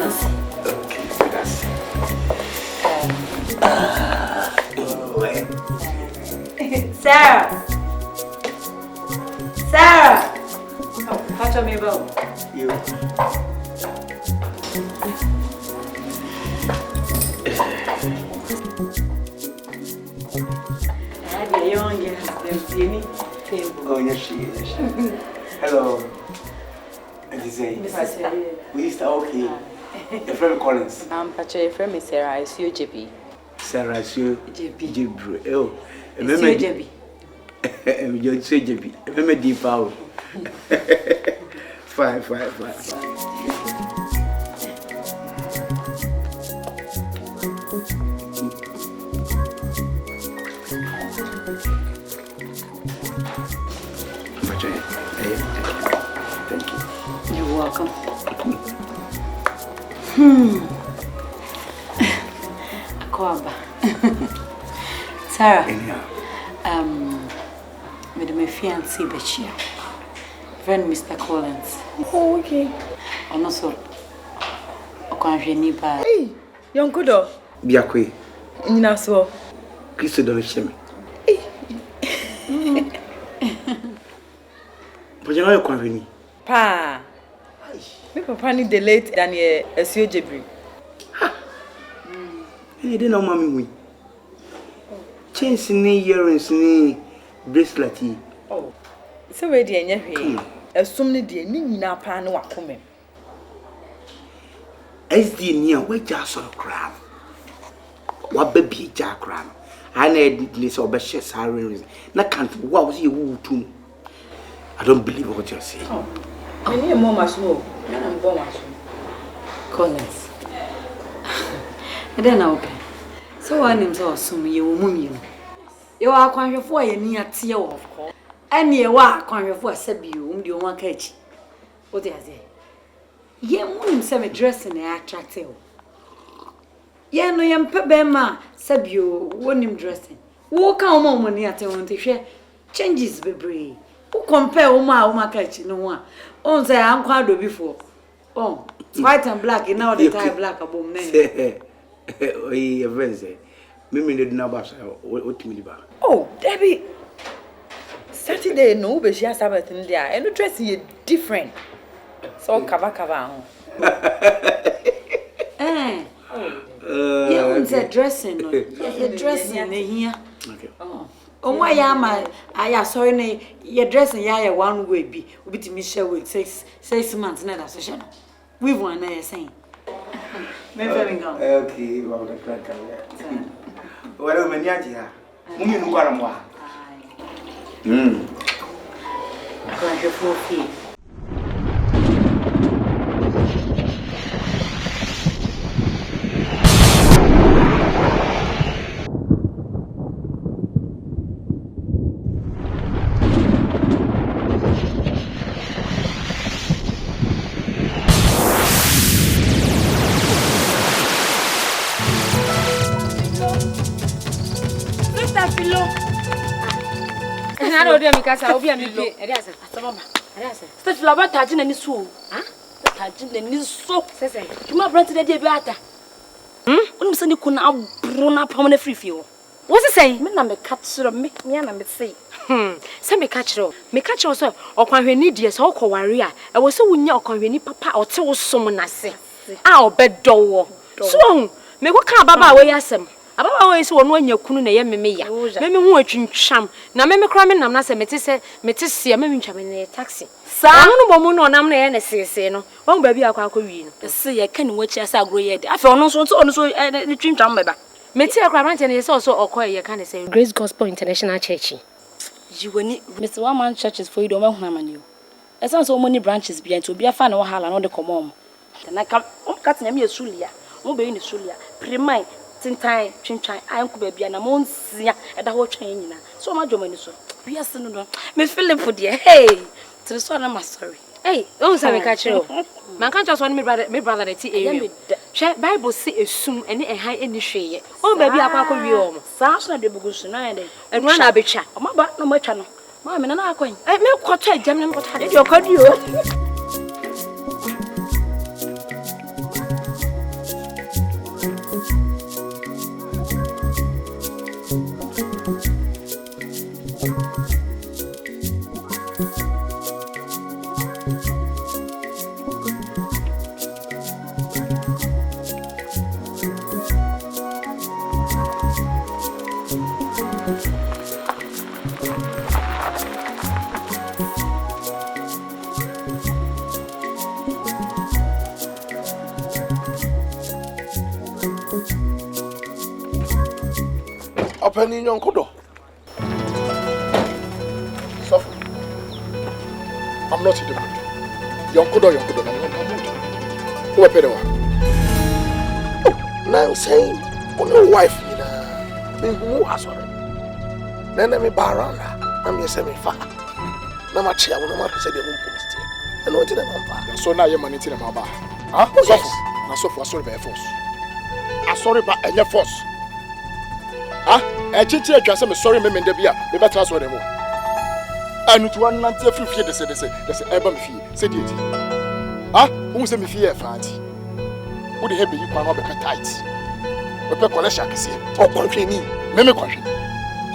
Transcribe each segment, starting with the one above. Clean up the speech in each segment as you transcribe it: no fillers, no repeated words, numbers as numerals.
Tennis. Okay, that's Sarah! Sarah! Oh, catch me about you. Oh, yes, she is. Hello. We used to okay. Your friend Collins. Pacha, your friend is Sarah. I see you, JP. Sarah, I see you. JP. Oh, remember JP. You say JP. Remember deep out. Fine. Thank you. You're welcome. Akwaba. Sarah. With my fiancé Bechia. Friend Mr. Collins. Oh, okay. And also, Okwanjeniba. Hey, Yonkodo. Biakwe. Ninaso. Christo don't shame me. But you know you're convenient. Pa. Me papa ni the late Daniel Esio Jebri. You didn't know mommy win. Chains ni earrings ni bracelet. Oh. So where the enya hwe. Asum ni de ni nyina pa na wakome. SD ni a we ja so kra. Wa baby ja kra. Ana edit so be share sarre. Na can't wa was you tum. I don't believe what you're saying. Oh. I need more machine. I'm born machine. Collins. And then I'll pay. So I named Osum, you woman. You are quite for a near tear of course. And you are quite for a sebu, you want catch. What is it? Ye moon semi dressing a attractive. Ye no yam pebema, sebu, one him dressing. Walk out more money at your own to share. Changes be brave. Who compare Oma catch no one? On say I'm quite before. Oh, white and black, and now the tie black above men. Oh, your friends say, Mimi did not bash what me ba. Oh, Debbie. Saturday no, but she has Sabbath in there, and the dress is different. So cover. Eh. Yeah, on dressing. You're dressing here. Okay. Oh, why am I sorry, you're dressing ya one way be to me share with 6 months, not association. We want to say. Okay, well, the crack. Well, many idea. Mummy, no one more. I can't have 4 feet. I don't know because I will be a million. Such love touching any soul. Touching any soap, says I. You might run to the day better. When you could now run up on a free fuel. What's it say? Men are catcher of me and say. Send me catcher. Me catch also, or when we need yes, or warrior. I was so when you're convenient papa or tell someone I say. I'll bet door. So, me what can't baba away as him. About always one your kunu na yemi me ya. Meme hu atwintwam. Na meme kra me nam na se mete se meme ntwam na taxi. Sa no bomu no nam na ye na sese no. Won ba bi akwa wi no. Se ye kan wachi asa agro ye de. Afa ono so ne twintwam beba. Mete akra branch na ye so okoye ye kan say Grace Gospel International Church. Jiwani Mr. One Man Churches for you don't hu amani. Esan so many branches bi ento bi afa na wahala no de komom. Na ka o kat na me esulia. Mo be ni sulia. Primai Tintai, Chinchin, I am Kubia, and I'm on Sia at the whole train. So much of money, so. We are still no. Miss Philip for dear. Hey, to the son, I'm sorry. Hey, don't say me catch you. Man can't just want me brother, the tea. Share Bible say soon and high in the shade. Oh, baby, I can't call you. Sounds like the Bugusun and one a bitch. Oh, my back, no much. Mamma, and I'm going. I may quite a gem, but I did your card you. Open in Yonkodo. Suffer. I'm not in the mood. Yonkodo, I'm not in the mood. Who are Pedro? Now saying, only wife, you know, who has sorry. Then I'm a barana. I'm a semi-fat. No matter what I said, they won't post it. I know it's in a man. So now you're managing a maba. Huh? Suffer. Now, suffer, sorry by force. I'm sorry by any force. Ah, I chichi a me sorry me mendebia, me better as well them. And to one nanti free fee they say eba me fee. Say it. Ah, who say me fee fanti? Who the heavy you can not be tight. We pay collection kesi. Oh, country ni. Me country.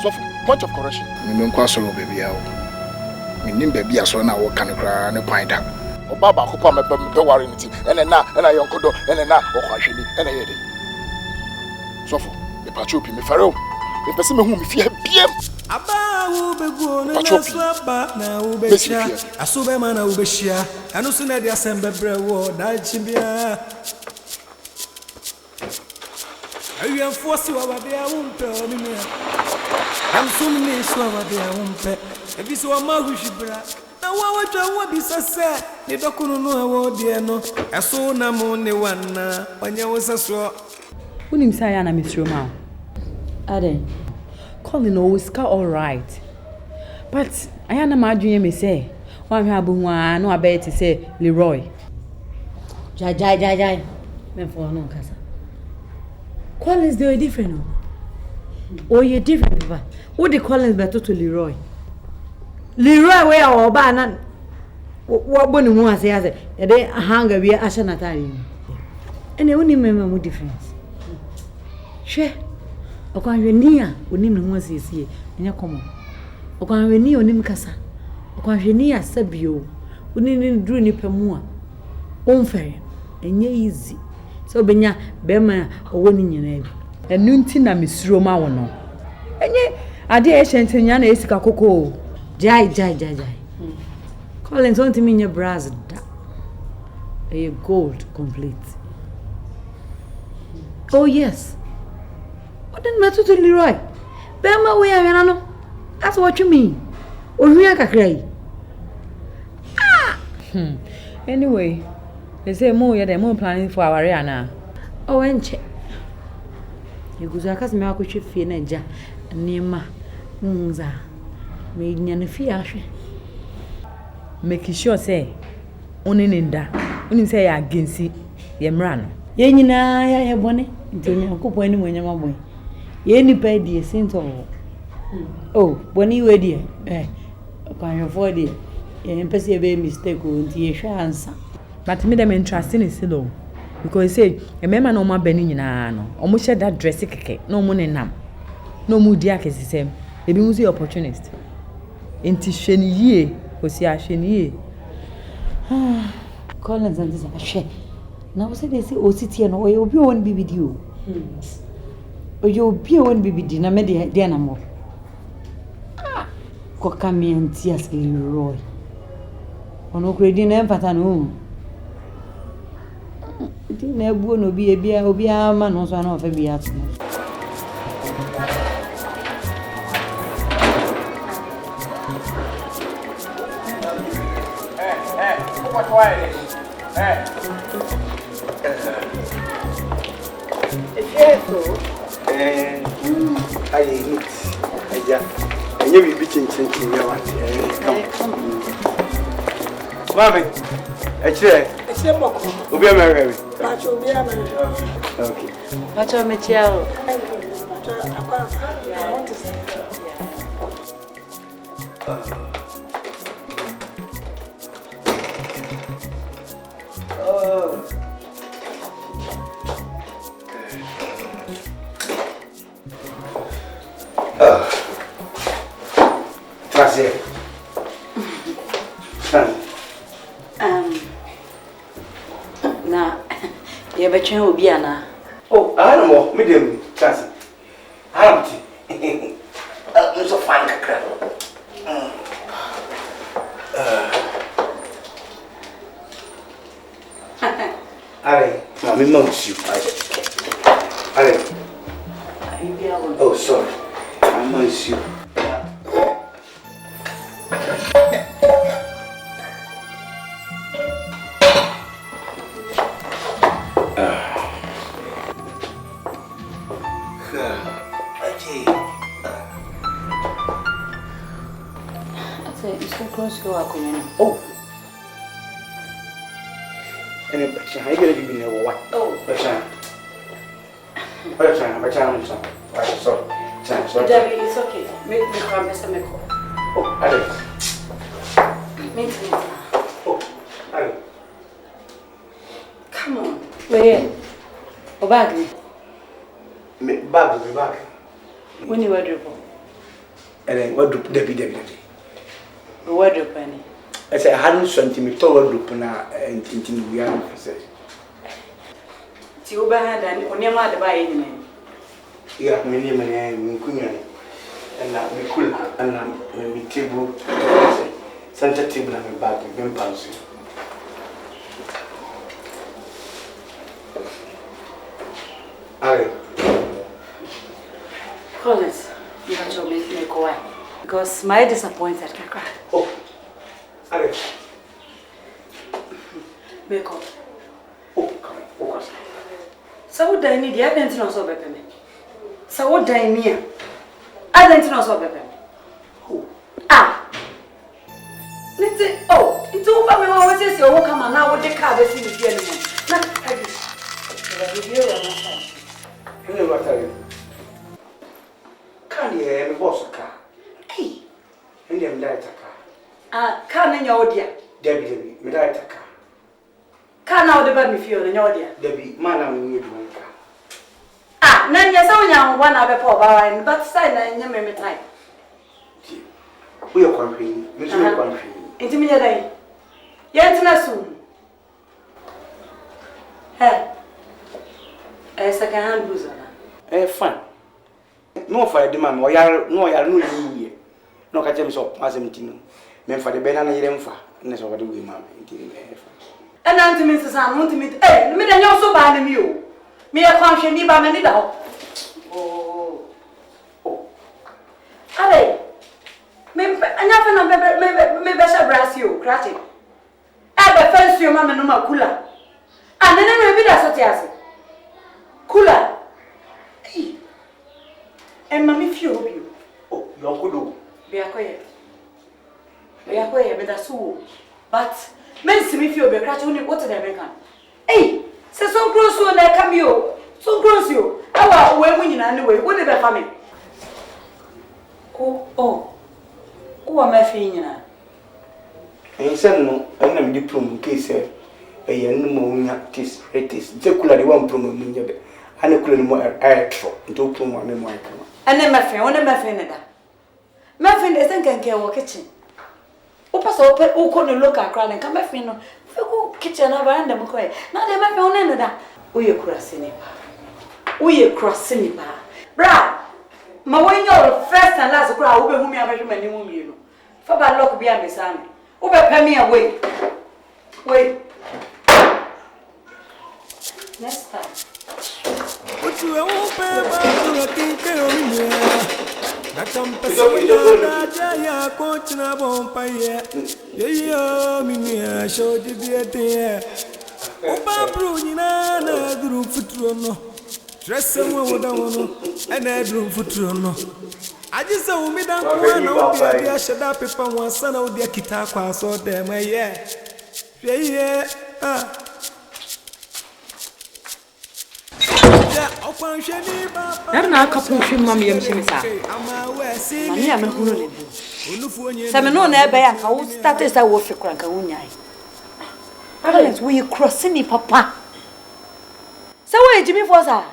So point of correction. Me no kwasoro baby ya. Me nim baby aso na wo kan kra ne point am. Obaba ko pa me be worry nti. Ene na Yonkodo, ene na o kwahweli, ene ye de. So Pachopi, me faro. Me pese me hu me fie biem. Aba wo begu na swaba na wo becha. Asube ma na wo behia. Anu so na de asembe bre wo da chimbia. Ayu enforce wa ba bia wo mpe o mi me. Am so mi so wa bia wo mpe. Ebi so ma hu hwibra. Na wo twa wo bi sase. Ni dokunu no wo de no. Eso na mo ne wana. Onye wo saso. Unim say na Miss Roma. Aden. Colin always got all right. But I am not me say. One have one no about to say Leroy. Jai. Me for no kasa. Collins they are different. Oh, you different papa. What the Collins better to Leroy? Leroy where our ba what boni mu ase ase. E dey hanga we asha natari. Ene woni mema mu difference. She okwanhweni a onim ne ho asiesie enya komo okwanhweni onim kasa okwanhweni a sabio oni ni duru ni pemu a onfere enye easy so benya bema owo ni nyina bi enu nti na misuro ma wo no enye ade e hyentenya na esika kokoo jai Collins on to me nye bras da a gold complete. Oh yes. What didn't matter to Leroy? Bema we are no. That's what you mean. Ohia kakrai. Anyway, they say more you more planning for our area. Oh enche. You go zakas me akotwe fie na ja nema nza. Me nya ne fie ahwe. Make sure say oninda. Onin say ya agency ye mra no. Ye nyina ya bone. Ntoni akopọ ani mo nyama boy. Ye nipa die sinto. Oh, boni we die. Kwanyo for die. Ye mpese e be mistake o nti ye hwa ansa. But me dem interesting is still because say e mema na omo bani nyina no. Omo share that dress keke. No omo ne nam. No omo di akesisem. E bi mu say opportunist. Enti hwani yie, osi ahwani yie. Collins and this ahwe. Na wo say they say ositie no oye obi won bibidi o. Oye obi won bibidi na me de na mo. Ko kamianti as Leroy. Ono kredi na empata no. Di na ebu no bi obi ama no so na ofa bi ato. What why? I need. I knew you'd be changing your come. Mammy, a chair. We'll be married. Okay. What's your material? Between Obiana. Oh, I don't know, medium, Cassie. Auntie. Mommy mouse you. Oh, sorry. I mouse you. Oh. And a picture, I get it in a what? Oh, Bachan. Sorry. Debbie, it's okay. Make me come, Mr. Meko. Oh, Alex. Oh, Alex. Come on. We're here. Oh, bag me. Bag. When you were dropping. And then what do Debbie? Where do penny? I said, I hadn't sent me toward Lupana and tinting the young officers. Tiuba had and on your mother by any name. Yeah, my name and Kunya. And I be cool and we table, center table and bag and then pansy. Aye. Collins, you have to make me go away. Because my disappointed can cry. Oh, Alex. Make up. Oh, come on, focus. So what do I need? You haven't known so better. So what do I mean? I don't know so better. Who? Ah! Let's say, oh, it's over. We always say, oh, come on now. What the car is in the gentleman. Not I wish. What are you? Can't you hear me, boss? Car. Hey! And then die a car. Ah, can't in your dear. Debbie, me die a car. Can't now the baby feel in your dear. Debbie, man, I'm need one car. Ah, none yes, only one other poor bar, but sign and you may time. We are country, Miss Country. Intimidate. Yet, not soon. Hey, a second hand boozer. Fine. No for the man, no, you no catch him so, as him to men for the banana, and that's what we mamma. And Auntie Mrs. I want to meet, eh, me and you so bad you. Me a conscience, me by many down. Oh. Allez. Me better brass you, cratching. I fancy your mamma no more cooler. And then I will be that cooler. And mammy few you. Oh, Yonkodo. Be a quiet. But that's so. But men see me feel be cratching what they make. Hey, say so gross when I come you. So gross you. Our way winning anyway. What did I family? Oh, am I feeling? And send no, I am diploma case. A young woman, tis, the cooler, the one promo, and a cooler more air trot, into promo and more. And then my friend, my friend is thinking care of kitchen. Opas open, who couldn't look at crowd and come back, you know, kitchen over and them quiet. Now they might be on that. We are crossing it. Bra, my when you're first and last crowd, over whom you have a minimum, you know. For bad luck behind the sun. Over penny away. Wait. Next time. What you open, I think I'm a coach in a bonfire. Yeah, me, show the beer. Opa Brunina, group for Trono. Dress someone with a one, and I drew for Trono. I just saw me down one, I shut up if I want son of their guitar class or them, yeah. That's not a couple of mammy and Shimisa. Mammy, I'm a hulu. Samano never I will start as I was a crank. Parents, we crossing me, papa. So where Jimmy was I?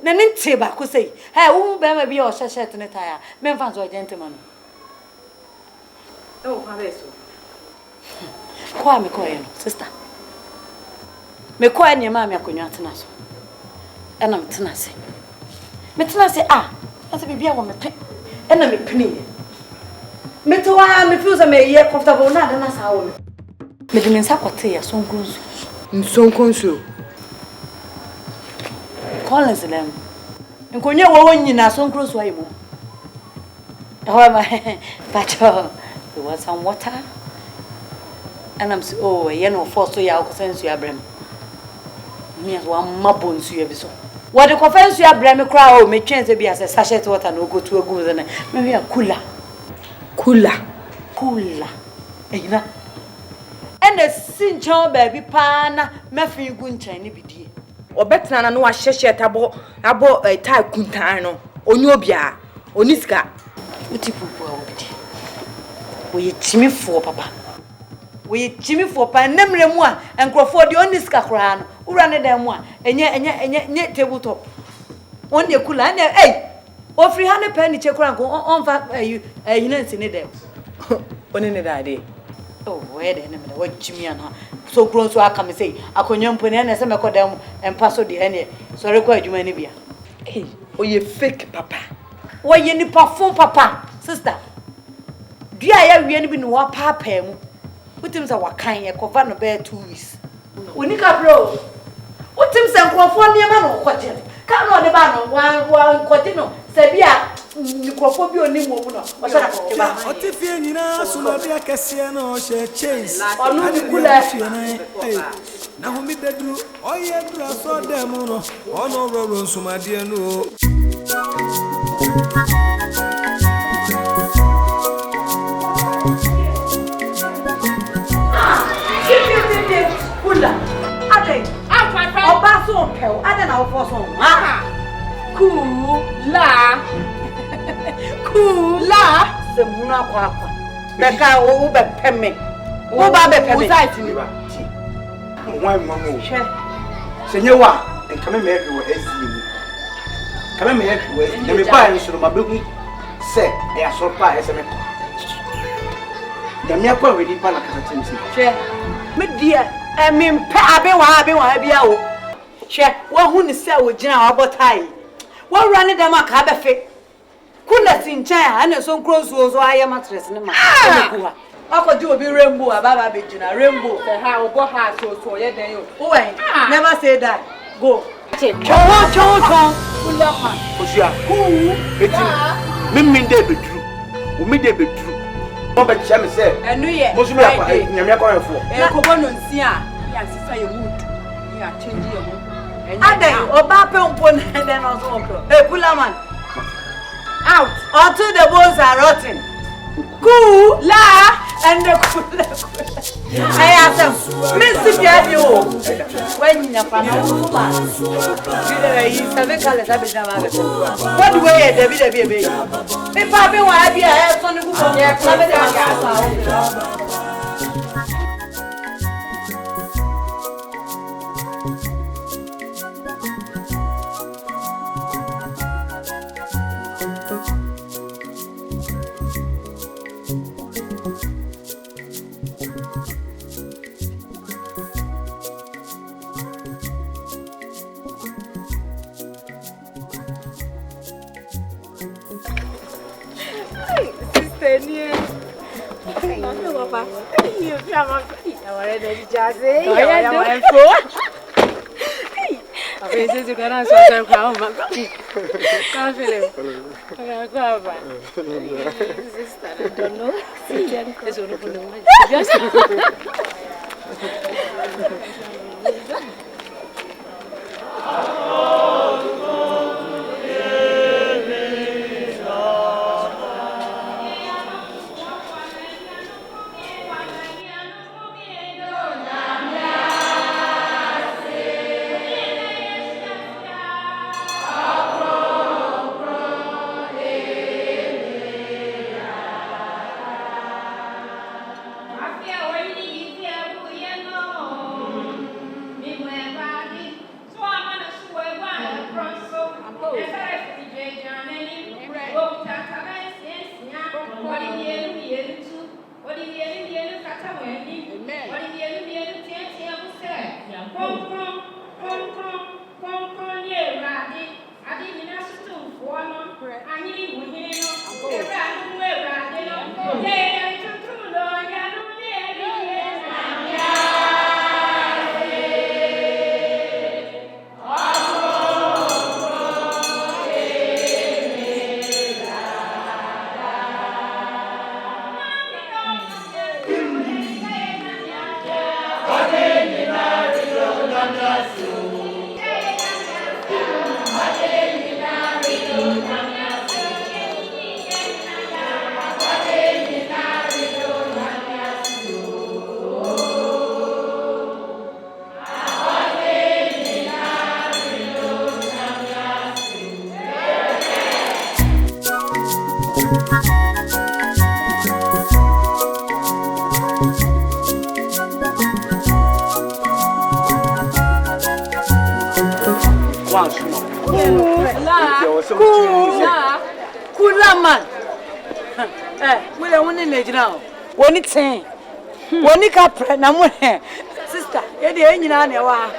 Nanin Tiba could say, hey, who bear be your sachet in a tire, men fans or gentlemen. Oh, how is it? Quite me, coin, sister. Me coin your mammy, I couldn't answer. And I'm tenacity. Metanasi, that's a baby I want me pick. And I'm a penny. Metoa, me feels I may yet comfortable, not and that's how. Medimins Aquatea, so gross. So consul. Collins them. And Konya won you now, some cross way. However, but there was some water. And I'm so, oh, you know, forced to your sense you are brim. Me as one mabons you ever so. What the confess you are brim crowd may change to be as a sachet water no go to a good and maybe a cooler. Cooler. And the sincho baby pana, Meffy Guncha, and be Or better than no sheshet abo a tie kuntano, Onyobia, Oniska. What you we Jimmy for papa. We Jimmy for pan, name one, and Crawford the only scacran, who ran them one, and yet tabletop. Only a cooler, eh? Or 300 penny check on fact, you know, in them. One in the day. Oh, where the enemy, what Jimmy and her so grown so I come and say, I can young put and some of them and pass the henny, so I require you any beer. Hey, oh, you fake papa. Why you need perform papa, sister? Dear, I have really been what papa. What things are kind of cover no bear 2 weeks. We need a bro. What things are for near man or what? Come on the banner, one quatino, Sabia, Nicophobia, Nimo, or What if you know, so not be a Cassiano, she chase. or no, the cooler. Now, me bedroom, oh, yeah, dress or them, or no, Roron, so my dear, no. Cooler. I think I'll pass on hell. I don't know for some. Cooler. The Muna Quapa. The car will be pemmy. Who Babbe Pemmy? Why, Mamma? Senora, and come and make you as you. Come and make you as you. Buy so my baby said, they are surprised. The mere already Panacatins. Me dear, I mean, I've been Share what who is sell with General about high. What running them a cabafe? Couldn't in China and so close was I am mattress in my. I could do a big rainbow about a Gina rainbow. How go hard so yet than you. Oh, never say that. Go. Mimmin David Drew. Who made David Drew. Robert Cham said, and New Year, most of my for. And Cobon and Sia, yes, I would. You are changing your mood. And I day, or Bapon and then also uncle. Hey, Pulaman. Out. Or two the bones are rotten. Cool, la, and the cooler. I asked them, Mr. Gabio, when you're from what way, David, baby? If I be what I be, I have something good from your club. Kula man. Mule woni lejina. Woni ten. Woni kapre na mo sister, ye de nyina na wa.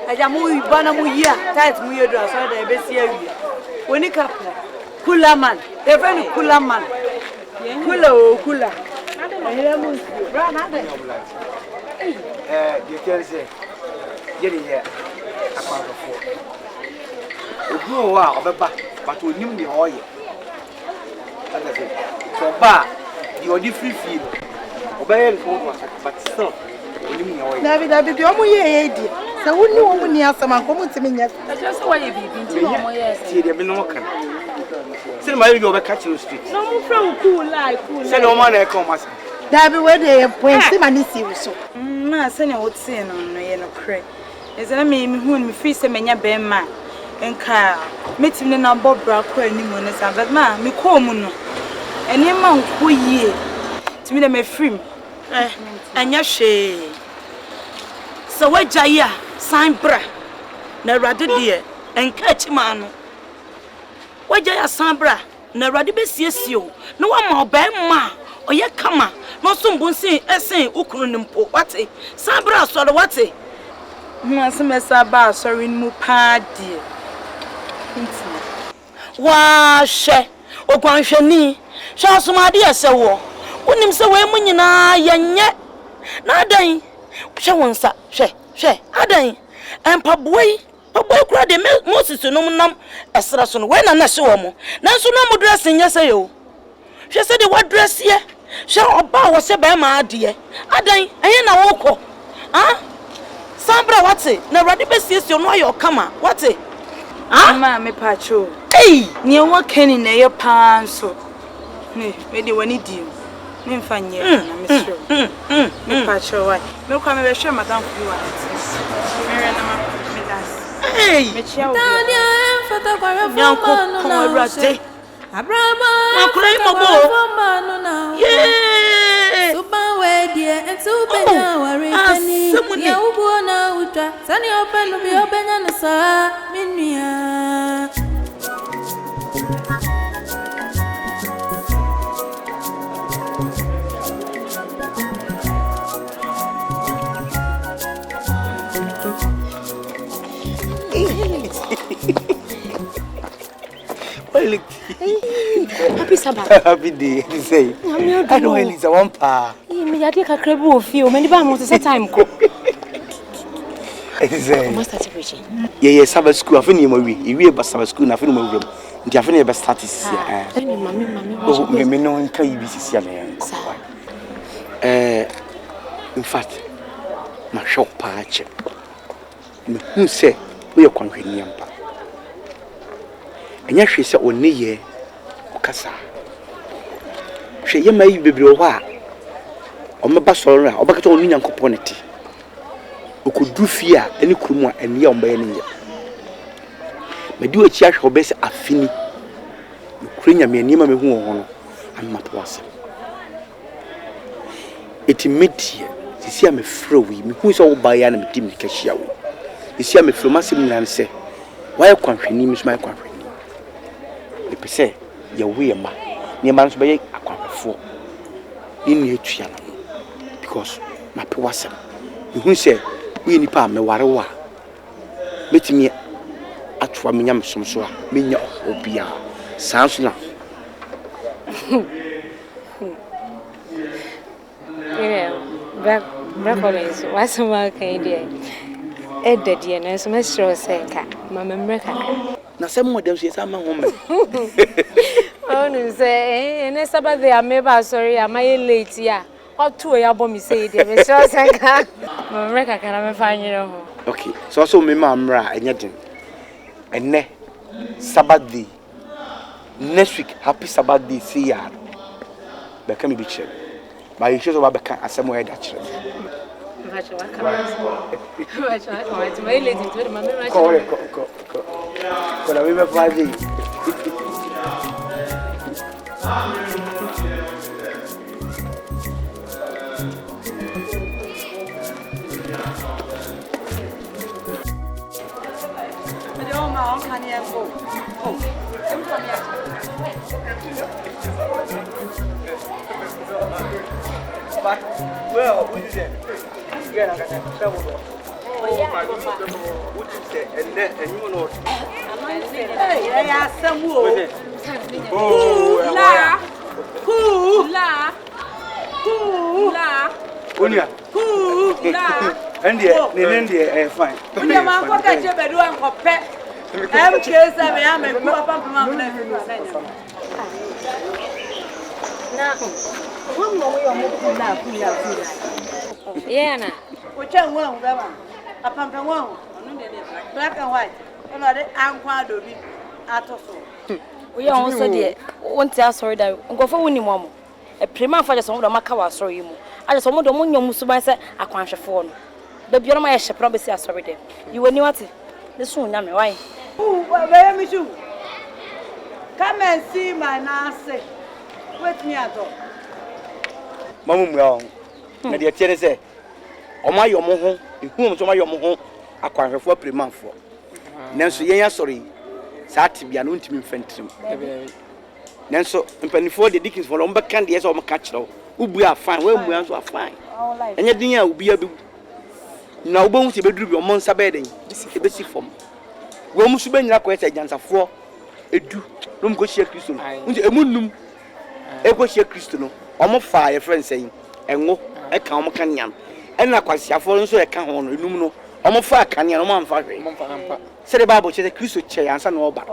Aja mu iba na mu yia, tight mu yedu aso da be si awi. Woni kapre. Kula man. E friend kula man. Kula o kula. Ayira mu. Bra na de. You can say ye here akwa fo. Ogu wa obeba but onim ni oye. Ada se. So ba the odi free feel. Obeye nko but still onim ni oye. David bi omo ye di. Se woni omo ni asama ko mutimi nya. Just why you bibi nti no mo yes. Tie de me no kan. Se ma you obe catch you street. No mo from cool like cool. Se no man e come as. David we dey point see mani si so. Na se ne wotie no ye no kre. Ezena me hu me free se menya be ma. Enka metim ne na bobra ko animu ne sa but ma me ko mu no. Eni ma nko yie. Timi na me free. Anya hwe. So wagya ya san bra. Na Awurade de enka chima no. Wagya ya san bra. Na Awurade be siesie o. Na wa ma oba ma. Oye kama. No so mbonsin esen ukunu nimpo. Wate? San bra so do wate? Ma se mesa ba sorry mu pa die. Wa hwe ogwanhwani hwe asomade ese wo wonim se we munyina yenye na adan hwe wonsa hwe adan empaboi kura de Moses no nam esra so no we na hye wo mo nanso no mo dress nyese yo hwe se de wa dress ye hwe oba wo se ba ma ade adan enye na woko sambra wate na Awurade besiesie no ayo kama wate ma me pacho ni won kani na ye pan so me de wani di me mfanye na me sure me pacho why me kwa me be hwe madam ku wa me re na me das me chia wo Yonkodo Awurade Abraham akura imobo yeah suba we die entu benya wari kani ya ubu na utwa sani openu bi obenya no sa minua Happy Sabbath. Happy day. Say. I know Elisa one pa. Me yade kakra bu ofi o me ba mo se time ko. Say. Must start preaching. Yeah, Sabbath school afini mo wi. Iwi ba Sabbath school na afini mo wi. Nti afini be start sis ya. Mami. Oh, me no nka ibi sis ya na. In fact, ma shop pa che. Me hu se we kwanhwani ampa. Enya hwe se oni ye okasa. Hwe ye mai bebre ho a omeba soro a obakata onu nyankopon neti. Okodu fi a eni kurum a eni ya omba ye ne. Medi ochi ahwe obese afini. Kurenya me eni ma me hu ho no amma to wase. Eti medie sisi a me frɛ wi me hu se wo ba ya na me di me kahia wi. Sisi a me frɛ ma sem nan se why kwanhwani me so mai kwanhwani. Pese ya we ma ni ma nso be akwafo ni etua no because ma pe wasem hu se we nipa me ware wa metimi atwa menya mesomso a menya obia sanso na back college wasoma kan dia ededie na so mesro senka mama mreka na se modem so yesa ma home onu se ene Sabbath ya meba sorry am I late ya otu ya bo mi say dia mesro senka mama mreka kana me fanyere ho Okay, so also me mamra enyedin. Enne Sabbath day. Next week, happy Sabbath day, see ya. Beka me be chere. But you should have beka asem we that chere. Ko na we be faji. Well, what is it? Yeah, I got trouble. Oh, my God. What is it? And you know. Hey, I asked some wood. Oh, La. Who? La. Who? La. Unia. Who? La. And the fine. When your man got that job, I do a pet. I'm curious, I am a good up my now, one more you're now. Yeah, which I won't go a pump and one, black and white, another unquad will be out of all. we are also dear. One tell sorry that go for winning one. A prima for just on the Macawa sorry you. I just want the moon your musuba said a quantia phone. The beauty my shall probably say sorry there. You were new at it. The soon, yammy, why? Oh, where am you? Come and see my nurse. Wait me at all. Mamma, well, my dear Tenny say, O my your moho, whom to my your moho, a quantia for prima for. Nancy, yeah, sorry. Sati be an ultimate infantry. Nanso, and penny for the Dickens for Lumber Candy as on catch though. We are fine, well, we are fine. And yet, dinner will be a bit. Now, bones to be your monster bedding. A basic form. We must be like quite a chance of 4. A do, don't go share crystal. A moon, a go share crystal. Almost fire, friend saying, and walk a calm canyon. And like quite a fallen so I can't on Lumino. Almost fire canyon, man, fire. Said the Bible, said a crystal chair and some over.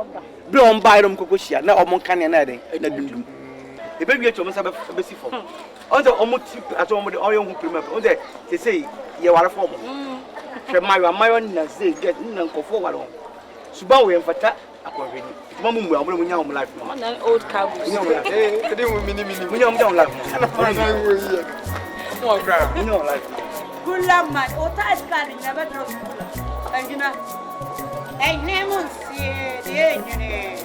Blow on by them, Cocosia, no more canyon adding. The baby at your must have a basic form. Other almost at all the oil who remember. They say, you are a form. My own say, get none for forward. Subaru and Fata, according to Mamma, we know life. An old cowboy. We don't like more crowd. You know, like Good luck, man. Oh, that's got it. Never drove. And you know, I never see the engineer.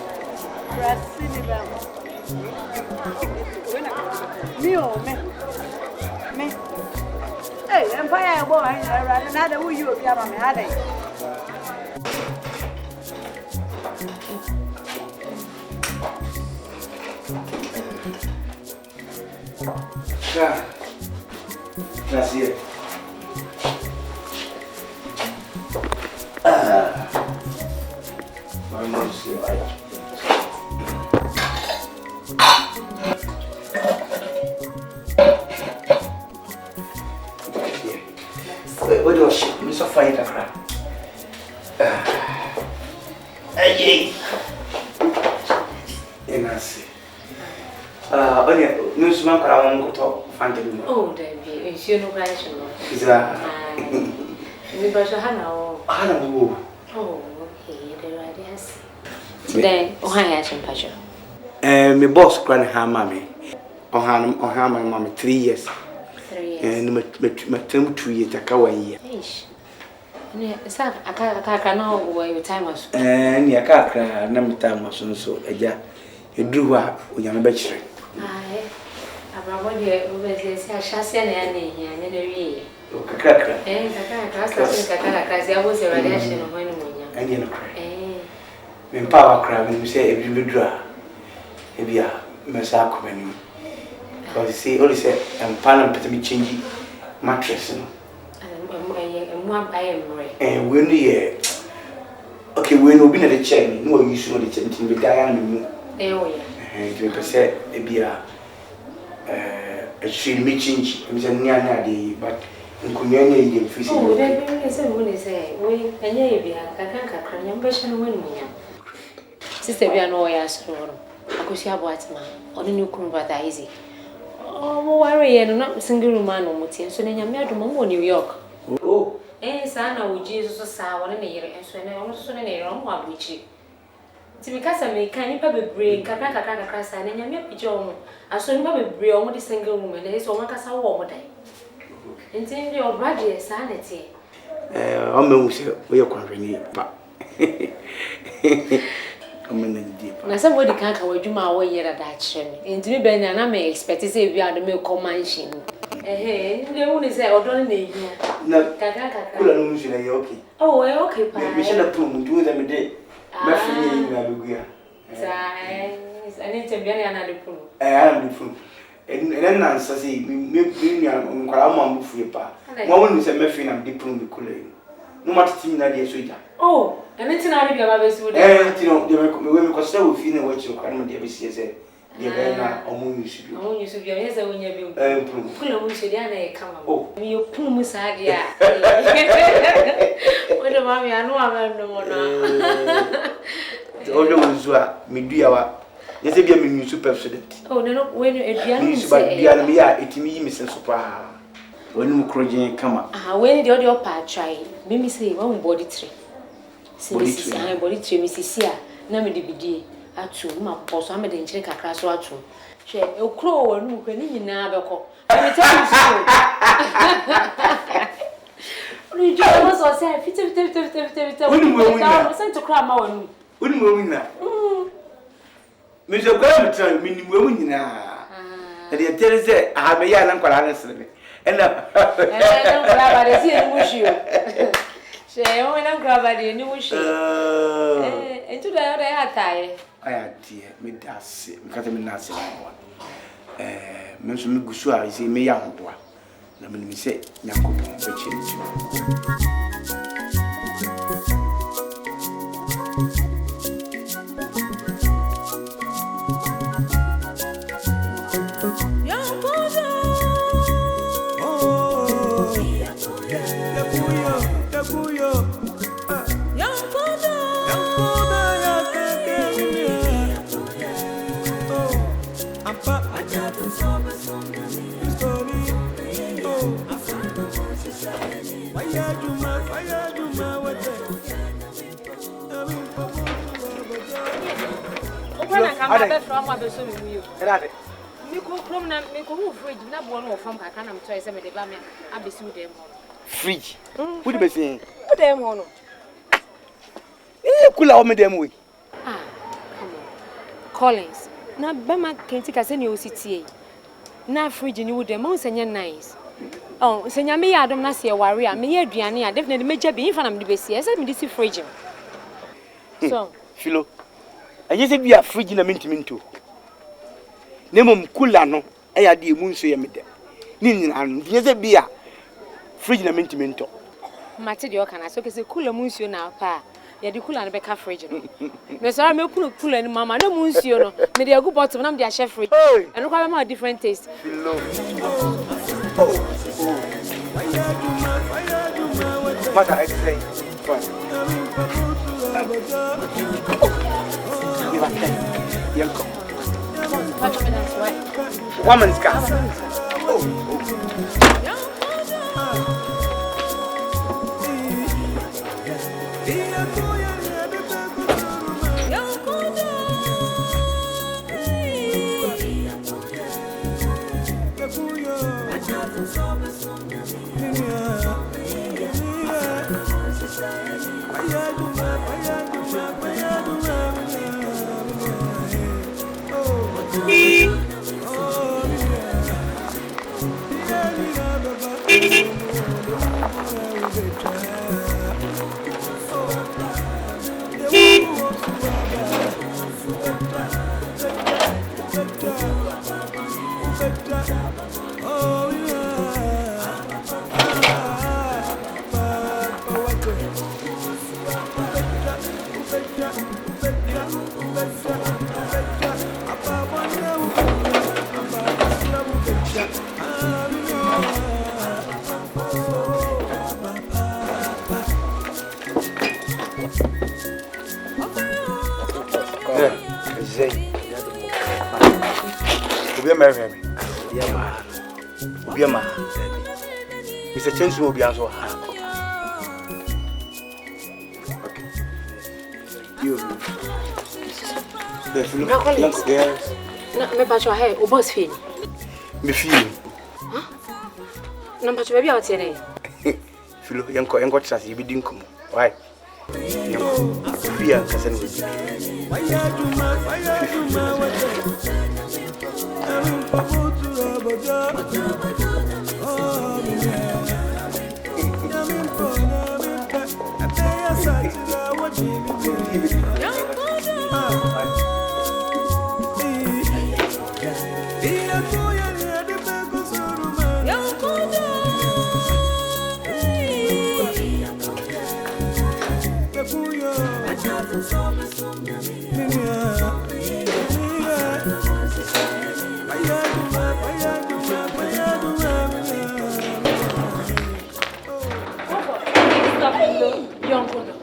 Me. Hey, Empire boy, another who you be about me, are they? yeah. That's it. My mom's here. What do you miss a fight a crap? Hey, and I see. Only news man, I won't go to find the Oh, Debbie, it's your no question. Is that we brush a Hannah? Hannah? Oh, okay, the ideas. Today, oh, I had some pleasure. My boss, grandma, mammy, on Hannah, mammy, 3 years. 3 years. And my term 2 years, a kawaii. Ish. Sir, I can't know where your time was. And your car cry, number time was so a jar. You drew up with your bachelor. Aye, about what you shall say, and then Cracker. I was a relation of one woman. And you know, when power crab, and you say, if you draw, if you are Messaco menu. Because you see, only say, and Panam put me changing mattress. And one I am right. And when the year, okay, when we've been at the chair, no use to the chanting with Diane. Oh, yeah. And 20% maybe a she may change, it was a near day, but in Kunyani, oh, that is a woman say, we and ye, I can't cry, young person winning. Sister, we are no way as for a cushion white man, or the new combat easy. Oh, worry, and not single man or mutin, so then you're married to New York. Oh, Sana would Jesus saw one in a year, and so I almost in a wrong one which to because I may can't probably bring Kakaka Crasa and your pigeon. I saw never bring only single woman, and it's all like a warm day. And then your brother sanity. Almost we are convenient, but na somebody can't go to my way at that shame. And to me, Ben, and I may expect to say we are the milk mansion. Eh, they only say, or don't need no, okay. Oh, okay, we should have proved to them a day. My friend, I need to be another proof. I am the proof. And then I say, me, I'm going to pa. One is a muffin and deep room the cooling. No matter thing that is sweeter. Oh, and it's not a baby's wood. You know, the women could still feel what you can't ever see as a dear or moon you should be. Oh, you should be as a when you come. Oh, you pumus idea. What a mommy, I know I'm no more now. The older ones were Media. Yes, I am super president. Oh, no, when you are it me, Mrs. Super. When you cry, come up. Ah, when the other part try, Mimi say one body tree. See, I body tree, Mrs. Sia, Nammy DVD. At two, my boss, I'm a danger crash or two. She a crow and look and in Nabaco. I tell you so. You just was said, 50 to cry more. Wouldn't we win that? Mr. Graham, meaning women now. And the tell us that I have a young uncle honestly. And I don't see you. She only don't grab at the new shoe. And to the other hat, I had dear, me that's it, because I'm not saying one. Mention Gusua is a me young boy. Let me say, Yonkodo, Fridge. What do you say? What them on? Cool me them way. Ah, come on. Collins. Na Bema can't take us any OCTA. Na fridge ni would them senya nice. Oh, senya me Adam na see a warrior. Me aduane a definitely major be in front of the base. Yes, me this fridge. So, Philo. I just said we are fridge na minto. Nemom kula no e ya de mu nso ye mede ni nyina no ye se bia fridge na mintimento mate de o kana so kese kula mu nso na pa ye de kula na be ka fridge no me so me kula ni mama na mu nso no me de agu bottom na me de a share fridge and kwa be ma different taste mata I say Woman's car. Mr. Change will be also. You. Yes. No, me patch your hair. O boss feel. Me feel. Huh? No patch baby out here. Filo, yanko trust you be doing come. Why? Yanko. Fear kasen we. Yonkodo.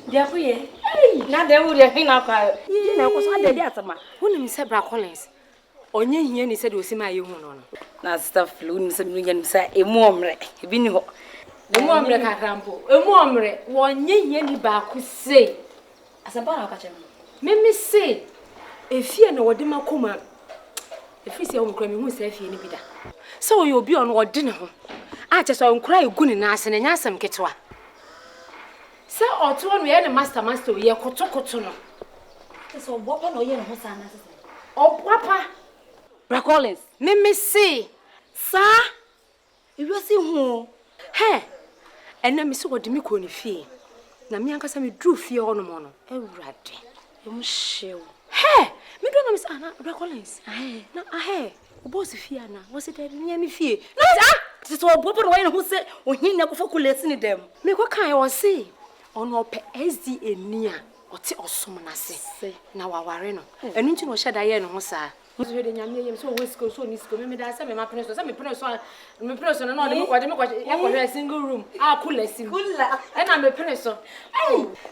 Diakuye. Na dem wo de hina kwa. Ji na ko so adedi atama. Who name say Bra Collins? Onye hia ni say de osima aye hu no no. Na staff lu ni say nu nya ni say emu omre. Ebi ni ho. Emu omre kakrampo. Emu omre wonye hia ni ba ku sei. Asamba na ka chem. Me say efie na wode makoma. Efie se wo nkra me hu say efie ni bida. Se wo ye obi ono wode ne ho. A che so nkra egu ni na ase ne nya asem ketwa. Se oto no ye ne master ye kotokoto no. So bopa no ye ne ho sana sese. Papa. Bra Collins, me say sa ewiase hu. He. Ena me se wode me ko ni fie. Na me ankasa me dru fie ho no mo no. Ewurade. Em hyew. He. Me do na me say ana Bra Collins. Na boss fie ana. Wo se dey nya me fie. Na so bopa no ye ne ho se ohin na ko fa kulesi ni dem. Me ko kan wo say ono pe SDA ni a ote osom na se na waware no enu nti no hyeda ye no ho saa mo so de nyame ye so wo siko so ni siko me da se me ma pene so na no de me kwa ya kwa single room kulesi e na me pene so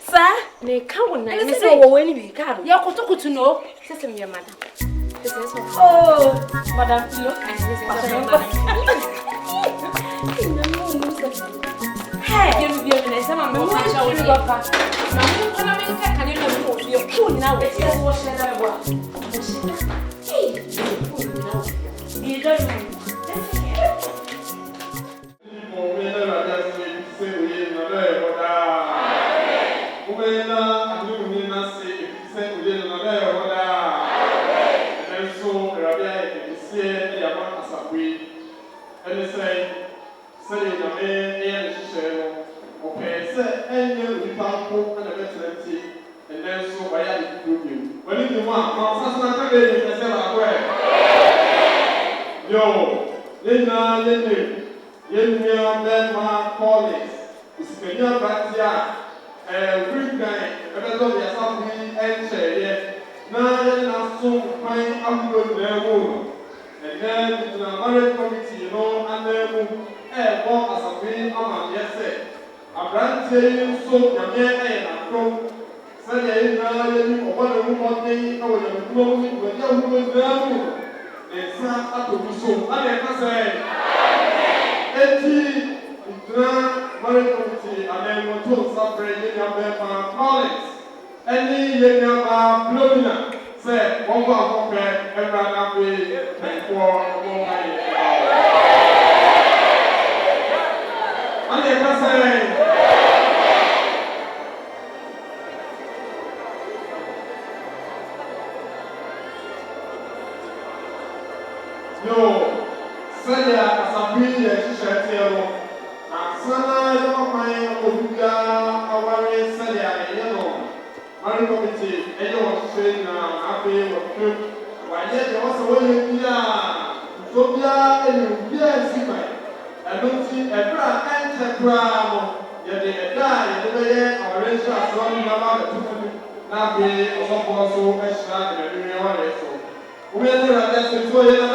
sa me ka wo na me se wo weni bi ka ya kotokutu no se me madam madam Filo Hey, you be a sama me wa cha wo ni papa. Na mo ko na me ka kan na mo bi o ku ni na wo se wo se na wo. Hey. Bi do ni. Mo me na la ya se o ye na le o da. O me na adu ni na se o ye na le o da. And so rabia e se ya ma asabui. And say say na me okay, sir, and you will and a veteran and then so I am you. When you want, Sasana Kage, you say, yo, Lina, Yenya, Ben, Ma, Collins, Iskania, Batia, and Greek guy, a better of your something and say, now, so fine, I'm good there, and then to the marriage committee, you know, and then walk as a queen, I'm yes, sir. Abranche so nyame na krom sele na yeni obana mu mode na wo yam kumo mu wo ya hu ngamu esa atobi so ana ka say eti itra mare komiti ame mo to sabre yeni abema Collins eni yeni aba Blomina say won wa ko pe ebra na pe ko mo mai ana ka say yo, Sadia Asabi, Shatero, Sana, Yamai, Obuga, Awari, Sadia, Yellow, Mari Committee, Eyo, Shana, Abbey, or Trip, why yet there was a way in Sophia, and you, Simai. I don't see a bra and a crown, yet they die, and they are arranged as one number, now be also a shot and a real so. We are not just to go in the way.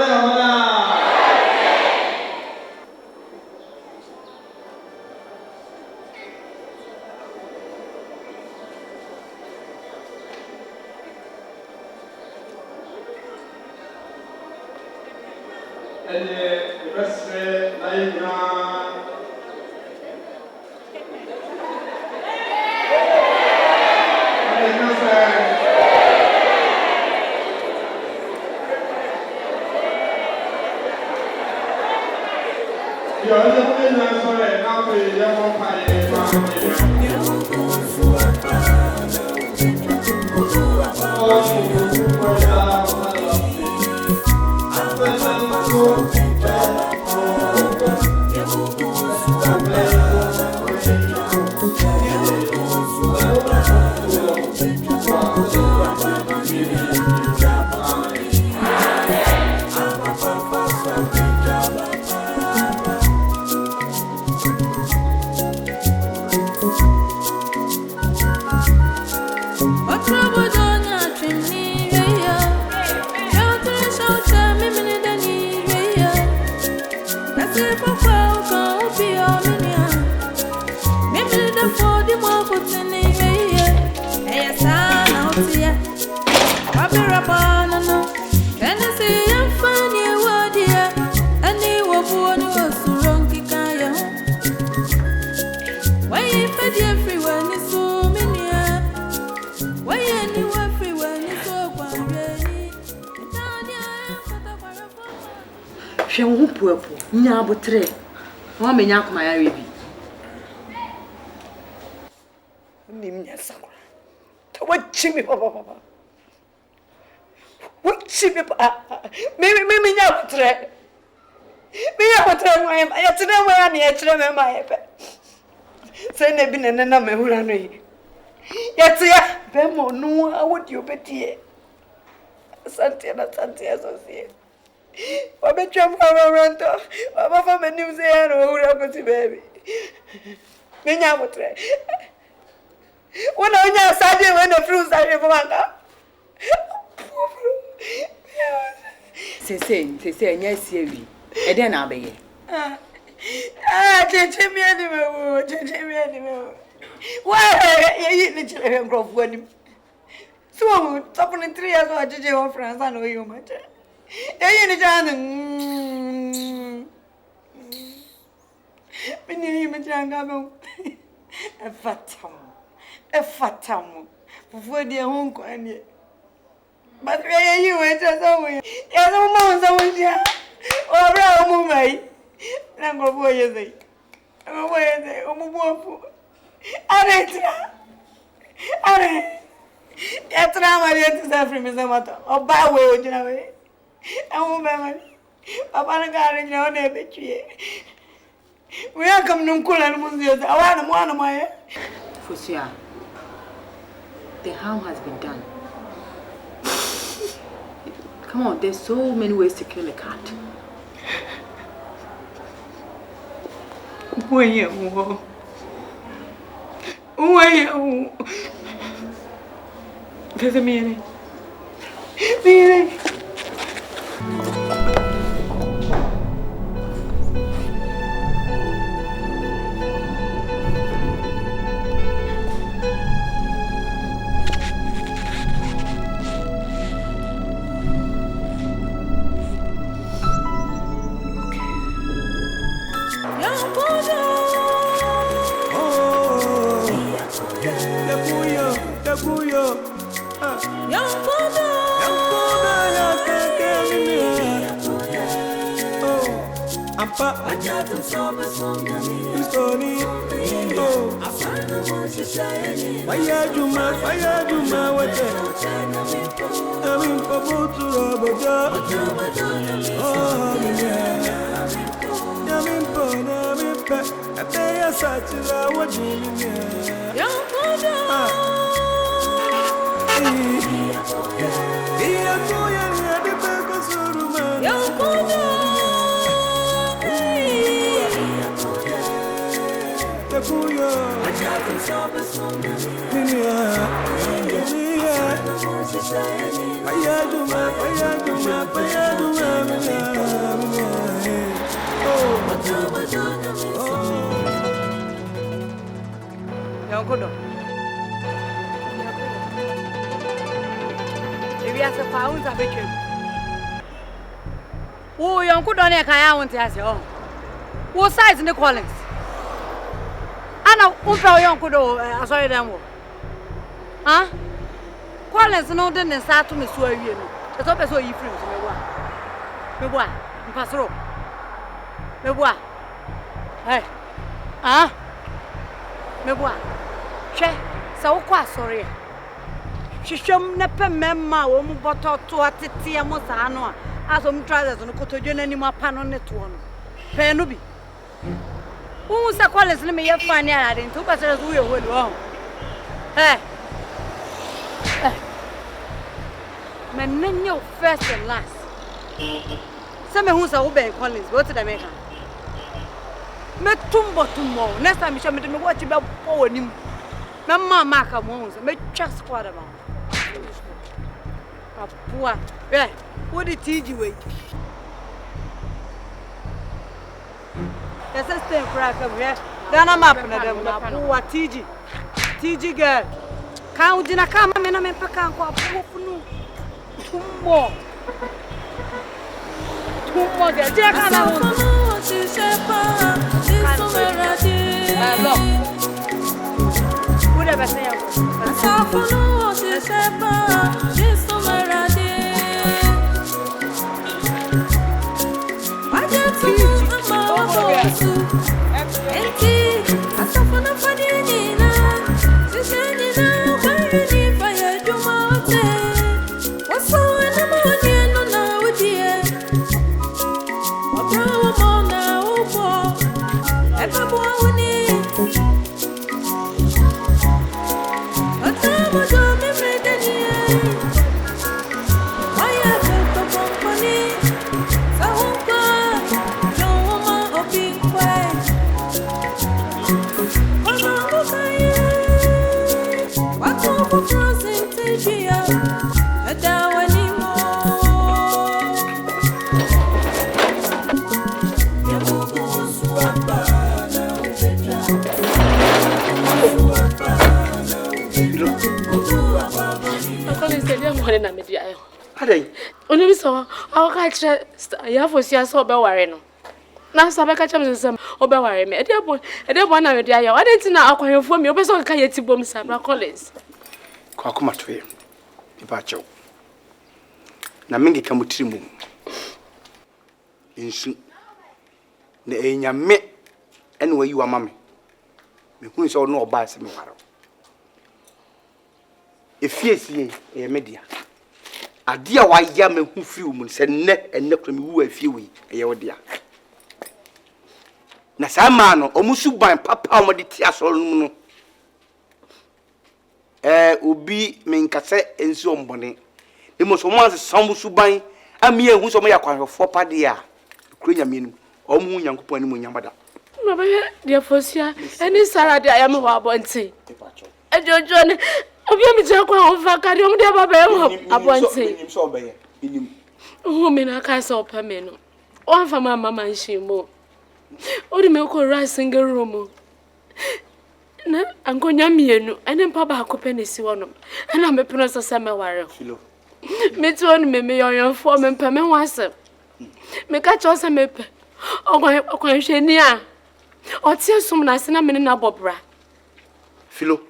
And the best way, like I can say, She won't poor. Nyabutre. One may yak my baby. Nimia Sakura. What chimney, Papa? What chimney, Papa? Maybe Nyabutre. Maybe I will tell my yesterday when I had to remember my Send a bin and a number who ran me. Yet, Bemo, no, I would you bet ye. Santia, Associate. I bet you around to Papa, my new say, who are going to baby. Nyabutre. When I said when the fruits are Manga. Say, yes, Yevy. And then I'll be. Change me anymore. Why, you need to grow when you. So, top on 3 years old, did you friends? I know you much. You need to a fatum. For the home coin. But where you went as always. Yes, almost always. Or brown woman. Number boy is it. I'm away there. That's now I get to suffer me some matter. Or by way, you know. I won't remember. Papa got in your neighbor. We are coming to cool and Monsieur. I want one of my. Fusia, the harm has been done. Come on, there's so many ways to kill a cat. Where you? There's a meaning. Yonkodo. If you have a pound of it, oh, Yonkodo, I can't want to ask you. What size in the Collins? I know Yonkodo, I saw them. Huh? Collins, no, didn't start to me swear you. The top is what you feel. Me boy, Pastor. Me boy. Hey. Ah. Meboa. Hwe, se wo kwa sorry. Hwehwem na pemema wo mu boto to atete mo saa no a. Aso mu trousers no kotodwe na nim apa no ne to no. Pe no bi. Wo sa college ne me ye fan ya ade nto ba sere so wo ye holi wo. Hey. Men nenyo first and last. Some who say Uber Collins, go to the America. Me tumbo. Next time you show me watch about poor him. Mamma Maka Mons, me just squad about. A poor, yeah, what did TG wait? There's a stain crack of here. Then I'm up in them. Poor TG girl. Count in a camera, and I'm in Pacan. Tumbo. Only so I'll catch you have to see us over worrying. Now, Sabbath catch them over worry me. I don't want to die. I didn't know how you form your best on Kayeti Boom Sabra Collins. Kwakuma to him. Ibacho. Namingi Kamutimu. Insu. The Enya me. Anyway, you are mammy. Me who is all no bias in the world. If yes, ye, a media. A dear why yam who few said net and neck to me who a few a year dear. Nasamano, almost by papa or the tears all no. Ubi mean cassette and so on bonnet. The most once some who buy a mere who's on my account for padia. Queen mean, or moon young pony moon yamada. Dear Fosia, any salad I am a wabonty. A John. Obi mi kwa over carry on there babe abonti so obeye inim o me na ka so pame no o fa mama manshimo o di me ko right single room na ankonya mienu ene mpa ba akopɛ na si wono na me pino so se me ware filo me ti on me yoyon fo me mpa me ho asem me ka cho se me pe okwan hwani a o tie sum na se na me na bobra filo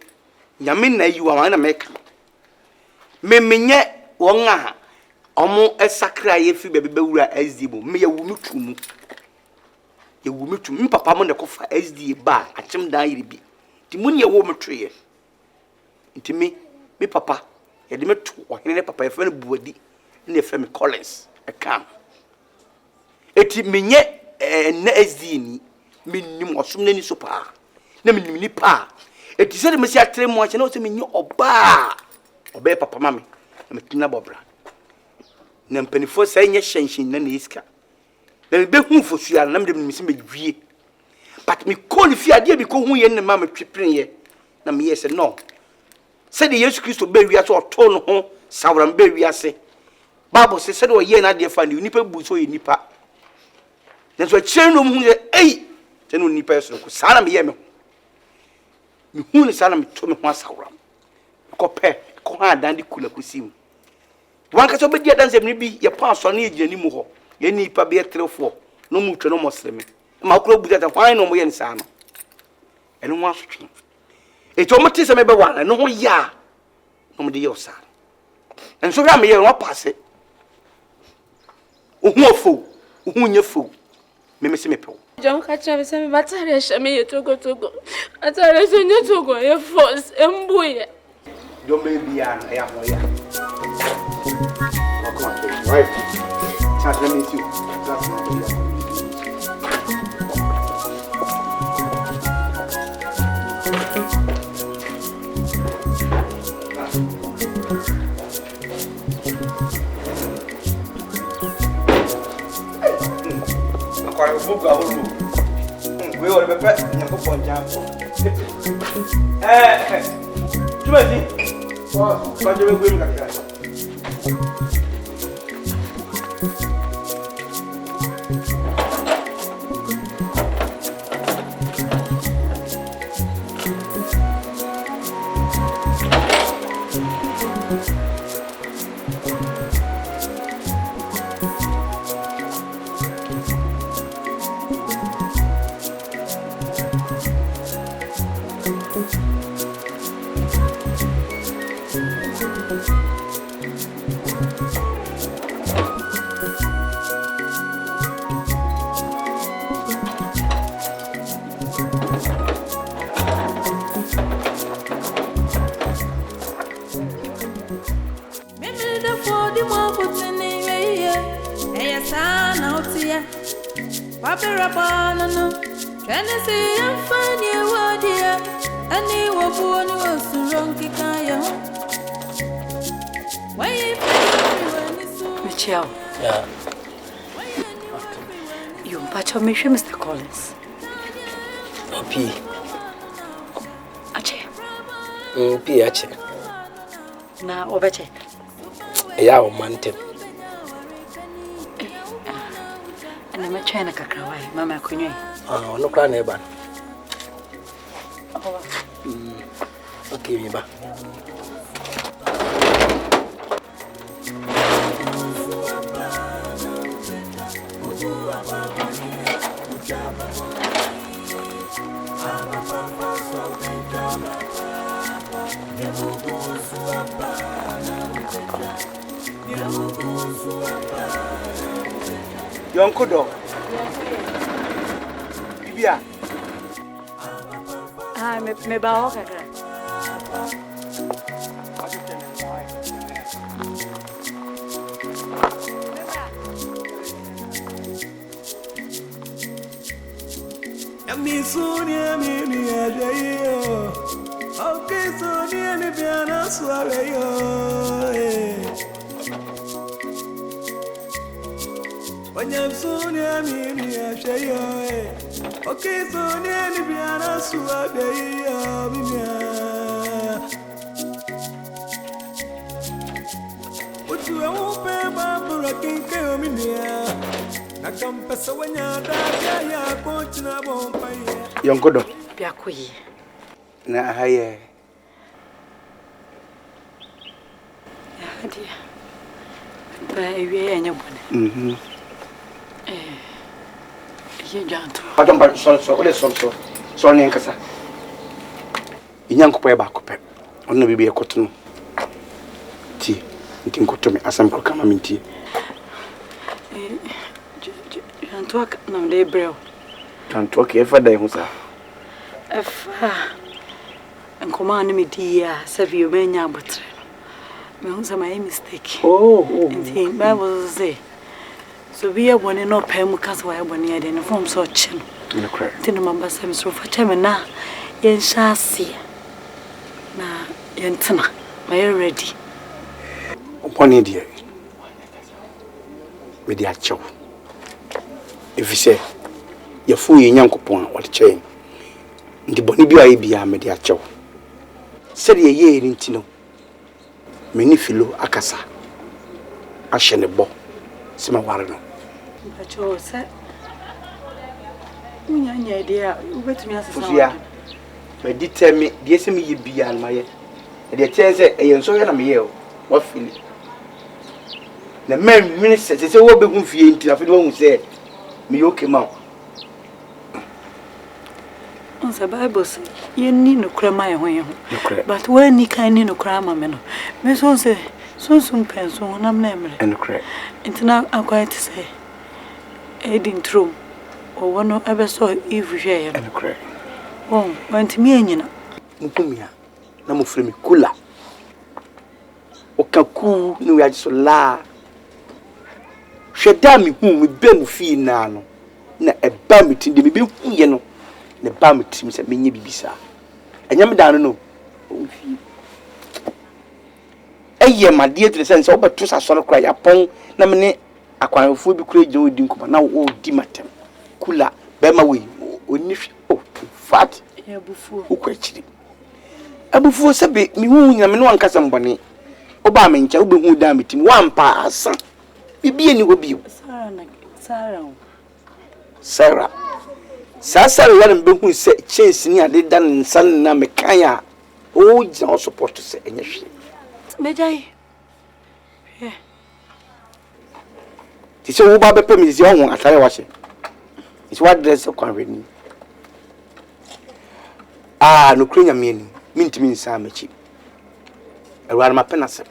Yamin na you are make me menye wonga omo esakra ye fi bebe bewura SDbo me ye wumi tumu ye wumi tum papa mo ne kofa SD ba achem dan yiri bi ti mun ye wo metwe nti me papa ye de metu ohene ne papa ye fe ne buadi ne fe me Collins e kam eti menye na SD ni menim osum na ni so pa na menim ni pa eti se de me sia 3 months na o se me nyi oba papa mami na metina bobra na mpanifo se nye hyenhyen na iska na me be hu fosua na me de me se me dwie but me call fi ade bi ko hu ye ne ma me twepren ye na me ye se no se de Yesu Kristo be wi ase o to no ho sawram be wi ase Bible se de o ye na de fa ni nipa bu so ye nipa na so chen no mu ye ei se no nipa so ko sara me ye me me hu ne sara me to me ho sawram ko pe ko ha dan di kula kusim wan ka so be dia dan se me bi ye pa so na ye gina ni mu ho ye nipa be 3-4 no mu twa no mo sreme ma ko bu ta hwan no mo ye nsa no eno ho asotwe e to mo ti se me be wan no ho ya no mo de ye osa enso ga me ye no passe o hu ofo o hu nya fo me se me pe John catcher me some battery shame Togo. Atare so nye Togo e force emboye. Don't maybe I am here. Come on, right? Chat, let me see. That's not we all be pet and go for jam. Timothy. What do we go look at that? Michelle. Yeah. You patch me, Mr. Collins. P. Ache. P. Ache. Na obeche. Yeah, o mante. Ana machana kakrawai, mama kunywe. No kra na eba. Oh. Okay, mi ba. Yonkodo. Bibia. Me ba ho kakra. Sonia mimi ajayo. Okay, Sonia ni biana suareyo. Wanyam Sonia mimi ajayo. Okay, Sonia ni biana suareyo mimia. Utu upe babura kinke mimia. Nakampesa wanyada ya kontina bompaye. Yonkodo. Biakoyi. Na haye. Dia. Ba ewie anya bone. Ye janto. Adam ba so ole so ne nkasa. Inyankopo e ba kope. Onna bibi ekoto no. Ti, nti nkoto me asam ko kama minti. Janto na le breo. Janto ke efa dai husa. Efa. Nkoma na me dia sabi o menya abotre. Me husa my mistake. Oh. Nti Bible say so be a one no pay cause why one here the form so chin. Nti no mamba sam so fa cheme na yen shase. Na yen tena. My ready. Upon idea. We dia chow. If you say your fool Yankopon or the chain. The boni bia bia me dia chow. Said ye ntino. Many filo akasa. Ashene bo. Sima ware no. Bacho se. Unya idea, ubetumi asesa. Fufia. Me di tell me, die se me ye bia na ye. E dey tell say e yenso ye na me ye o. What feel? Na men minister say wo be hu fie nti afi wo hu say me okay ma. On the Bible say ye ni no kra ma ye ho. But when ni kan ni no kra ma me no. Me so say so penso honam na emre. And correct. Intina akwai to say Edin Trum o wono ebe so if hwe and cry oh want me anyina mukumia na mo frɛ me kula okaku ni wi ajiso la hweda me hu me be mu fi na no na eba me tinde me be hu ye no na ba me tim se menye bibisa anyam da no eye made to sense obeto sasoro kra ya pon na me ne akwanfo bi kra gye odi nkoma na o di matem kula be ma we oni oh fat ebufu ukwachiri abufu sebe mi hu nyina me no ankasa mbone oba me ncha obe hu da metim wampa asa bibie ni obi Sarah Sarah wala mbe hu se chance ni ade da nsan na me kan ya o gya support se enye hwe mejai ti se wo ba be pem zi ohun atare wa hye isi wa dress kwanwe ni no krenya me ni mintimi nsa machi awara ma penase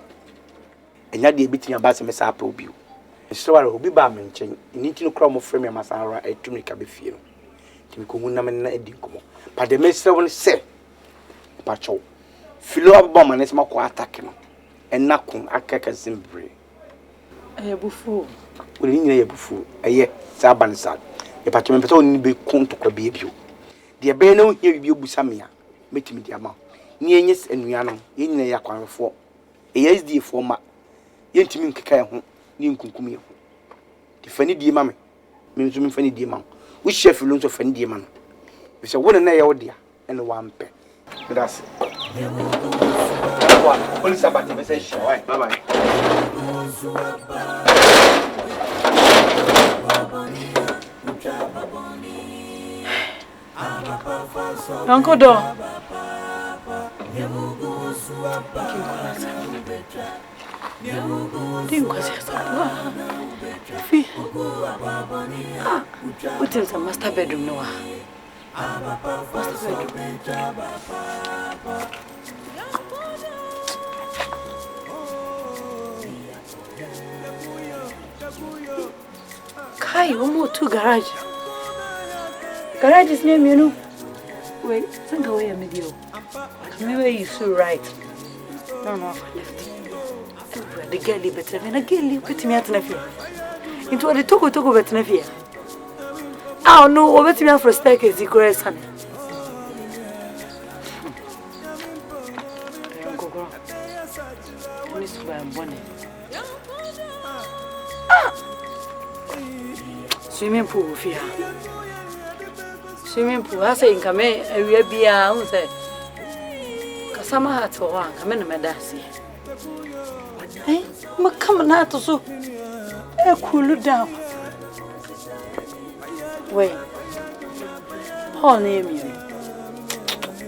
enya de ebitini abase me sa pa obi o isi wa obi ba me nchen ni ti no kra mo frame masara etumi ka be fie no timi ko hunna me na edi nkomo pa de me sre won se pa chow filo abba manes ma ko attack no enna kun akaka simbre bufu uri nyina ye bufu eye sa ban sa e pa to me pese oni be kun to kwa bi ebio de be na ohia bi obusa me a metimi di ama ni enye enua no ye nyina ya kwanfo e SD fo ma ye ntimi nkeka ye ho ni nkunkum ye ho di fani di ma me nso me fani di ma wo chef lo nso fani di ma no we se wona na ye wo dia ene wa mpe that's wa police abate be say bye bye Yonkodo What is a master bedroom no? Master bedroom. Kai, two garage. Garage is near me, you know. Wait, think away a video. Maybe you so right. No, left. The girl better than a girl put me at nephew. Into the Togo better nephew. Oh no, over to me for a staircase, the correct son. Swimming pool here. Swimming pool, I say, come in, and we'll be out. Kasama hat for one, come in a medasi. Eh, come on, to so cool down. Wait, how name you?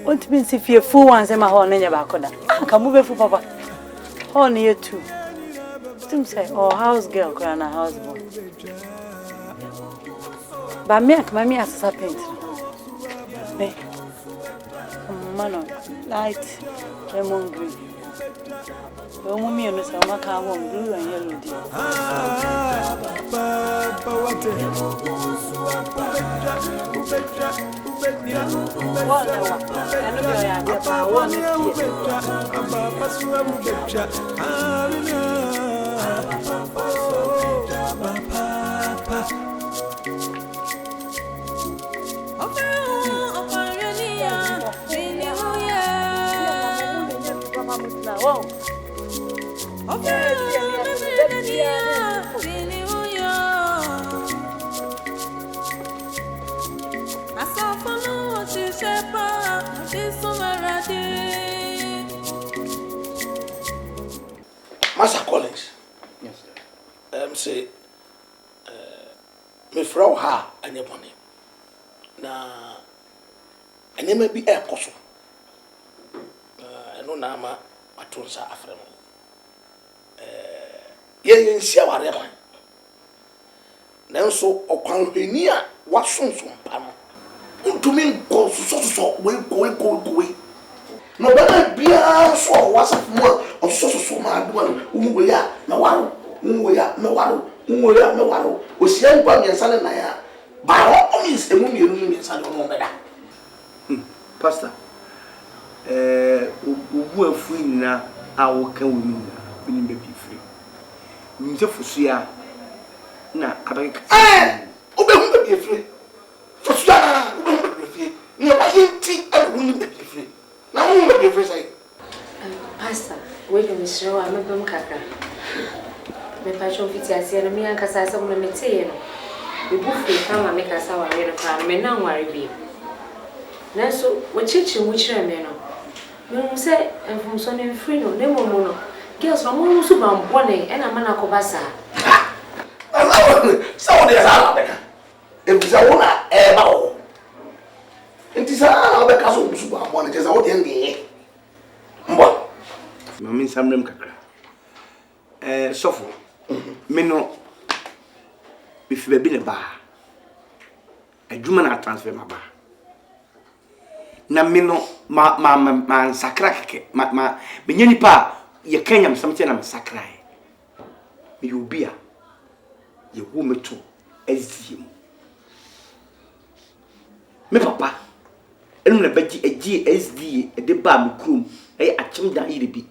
What means if you're full ones in my horn in your back? I can move it for papa. How near two? Tim say, oh, house girl, crown a house boy. But me, mammy has a paint. Me, man, light, lemon green. The woman in the summer car won't blue and yellow. Master Collins. Yes, sir. Say, me frau ha anye bone. Na anye me bi ekoso. Eno na ama atonsa afrem. Ye nsia ware kwan. Nanso okwanhwani a wasonso mpa no. Ntumi nko so we no bana bia so wasafo so ma do unwe ya na waro osia ngwa mi nsa na ya ba ho mi me inside the room better. Pastor, who are free now, I will come with me now. We need to be free. We need to forswear. Now, I beg. Obey be free. Forswear, be free. You are empty and we need to be free. Now, we need to be free, say. Pastor, wait a minute, I'm a bum kaka. Me passion fit ase na me anka sa na me tie no. We both free kama make us our real farm me na worry be. Na so we chichi mu chire me no. Me say enfum so na free no na momo no. Girls no mo so ban bone e na mana ko basa. So dey sa beka. E bi sa wona e ba o. Enti sa beka so ban bone je sa wo dey ndie. Mbo. Mami samrem kakra. Sofo. Me no if be ne ba. Adwuma na transfer ma ba. Na me no ma sakra keke ma benye nipa ye kanyam something na sakra e. Me obi a ye wo meto aziem. Me papa enu na baji agi SD e de ba me krum e akyem dan yire bi.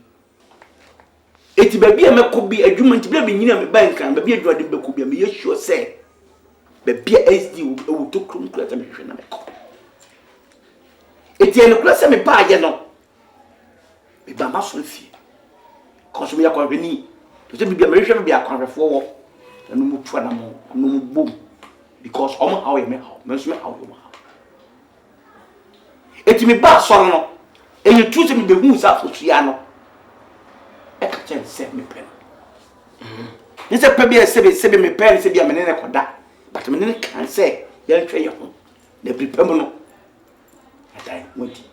Eti baby emeko bi adwuma nti bia be nyina me ban kan baby adwade be ko bia me ye sure say baby SD wo to krum kura ta me hwe na me ko. Eti ene kura se me ba ye no me ba ma so fie konso me yakwa ni to se bia me hwe bia kwanrefo wo na no mu twa na mo no mu bom because omo how ye me how me so me how yo how eti me ba so no e tu se me be hu sa fo tua no e ka chen se me pen ni se pe bia se be me pen se bia me ne koda but me ne kan se ye ntwe ye ho na bi pem no atai wodi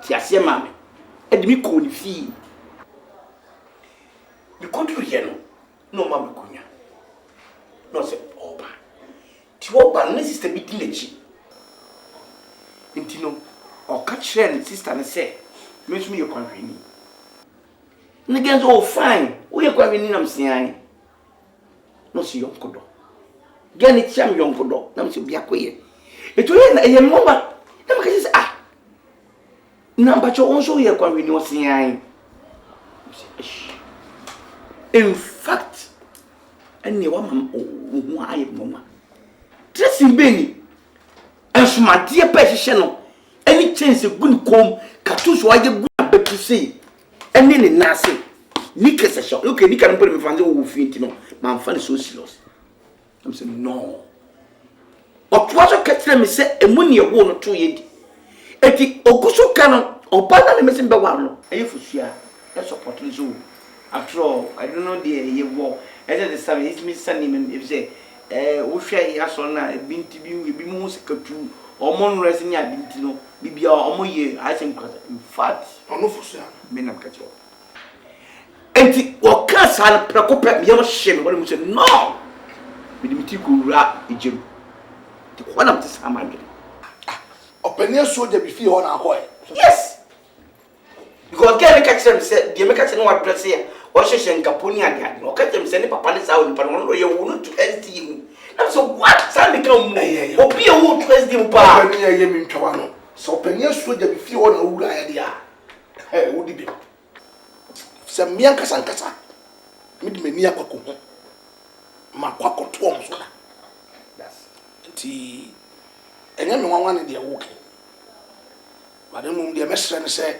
ti ase ma me e di mi ko ni fi mi kontro ye no ma me kunya no se oba ti oba ne sister bi tinechi intino o ka chere sister ne se me so me ye kwanhwani ne genzo oh fine wo ye kwanhwani na msian no si Yonkodo gani cham Yonkodo na msi bia koye eto ye moma na maka se na mbacho onso ye kwanhwani osian in fact ene wa mam ho aye mama dressing beni ensumade pa hihye no any chance gun kom katuso waje gun abetu sei ene ne nase ni kese sho okay ni kan put me fanze wo finti no man fa so serious I'm saying no otwaso ketre me se emuni ye wo no to yedi eti oguso kan opana ne mesin be wa no ayefusua e support ni so after all I don't know the ye wo the same is me sending if say wo hwe ya so na binti bi mu sekatu omon resi ni abinti no bibia omoye I think in fact ono fusua me na kacho enti wo ka sa na prekope me yo hye me mu say no me dimiti ko ra ejem ti ko na mtisa amagre openia soja bi fi ho na akoy yes because get me catch them say dey me catch no what press here o hye nkaponi ade no catch them say ni papa ni sa o ni pa no ye wo no to SD mu na so what sa me kan mu obi e wo to SD mu pa openia ye mi ntwa no so openia soja bi fi ho na wura ya dia wo di bi se mi ankasa mi di mani akoko ho ma kwakoto om so da ti enya me wanwa ne de wo ke ba de mum de mesre ne se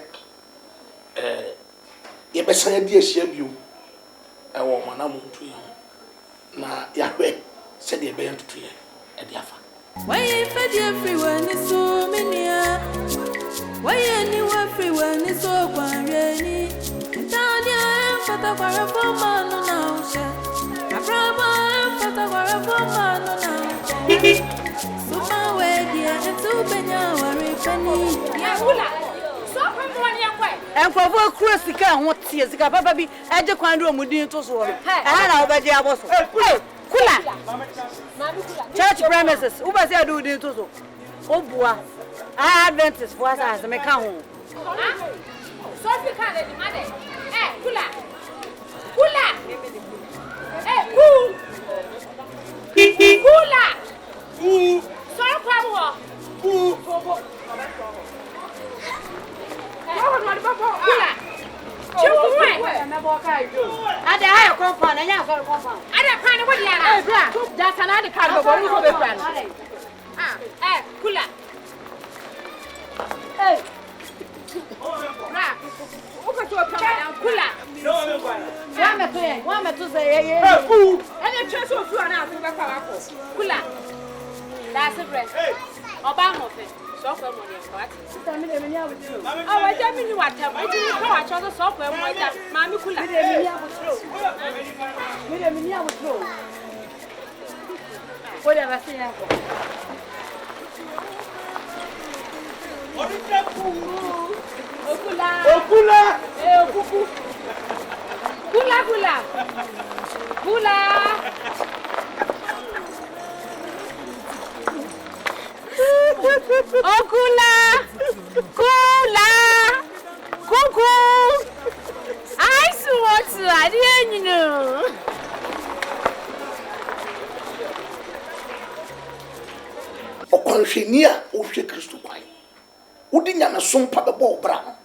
ye besa ya di ahia bio e wo mana mu ntu ye na ya hwe se de be ntu ye e de afa why fed everywhere ni so minia why anyone everywhere ni so kwanreni ntania fata kwa reforma no na usha abraba fata kwa reforma no na suma wedia etu benya wari pani ya hula so kwa mwani ya kwe enfofo kuro sika ho tie sika papa bi eje kwan do omudin to so na obeje aboso kula church premises ubasi adu udin to so obua adventist for us me ka ho so fika le di made kula cool kula so kwa mo okay, you. I the higher compound, and yeah, for compound. I don't find what you are. Hey, bra. Just another card of one of the friends. Ah, cooler. Hey. Bra. Look at your cooler. One to say, and a chance of you and I to cooler. That's a breast. Obama. Software money and what? Oh, I don't mean what I'm waiting for. I chose a software money that Mammy could have whatever I say. Oh, Kula! Cuckoo! I saw what I didn't know. Okonhwenia ohwe Kristo kwan. Wodi nya me som pa bebo obra no.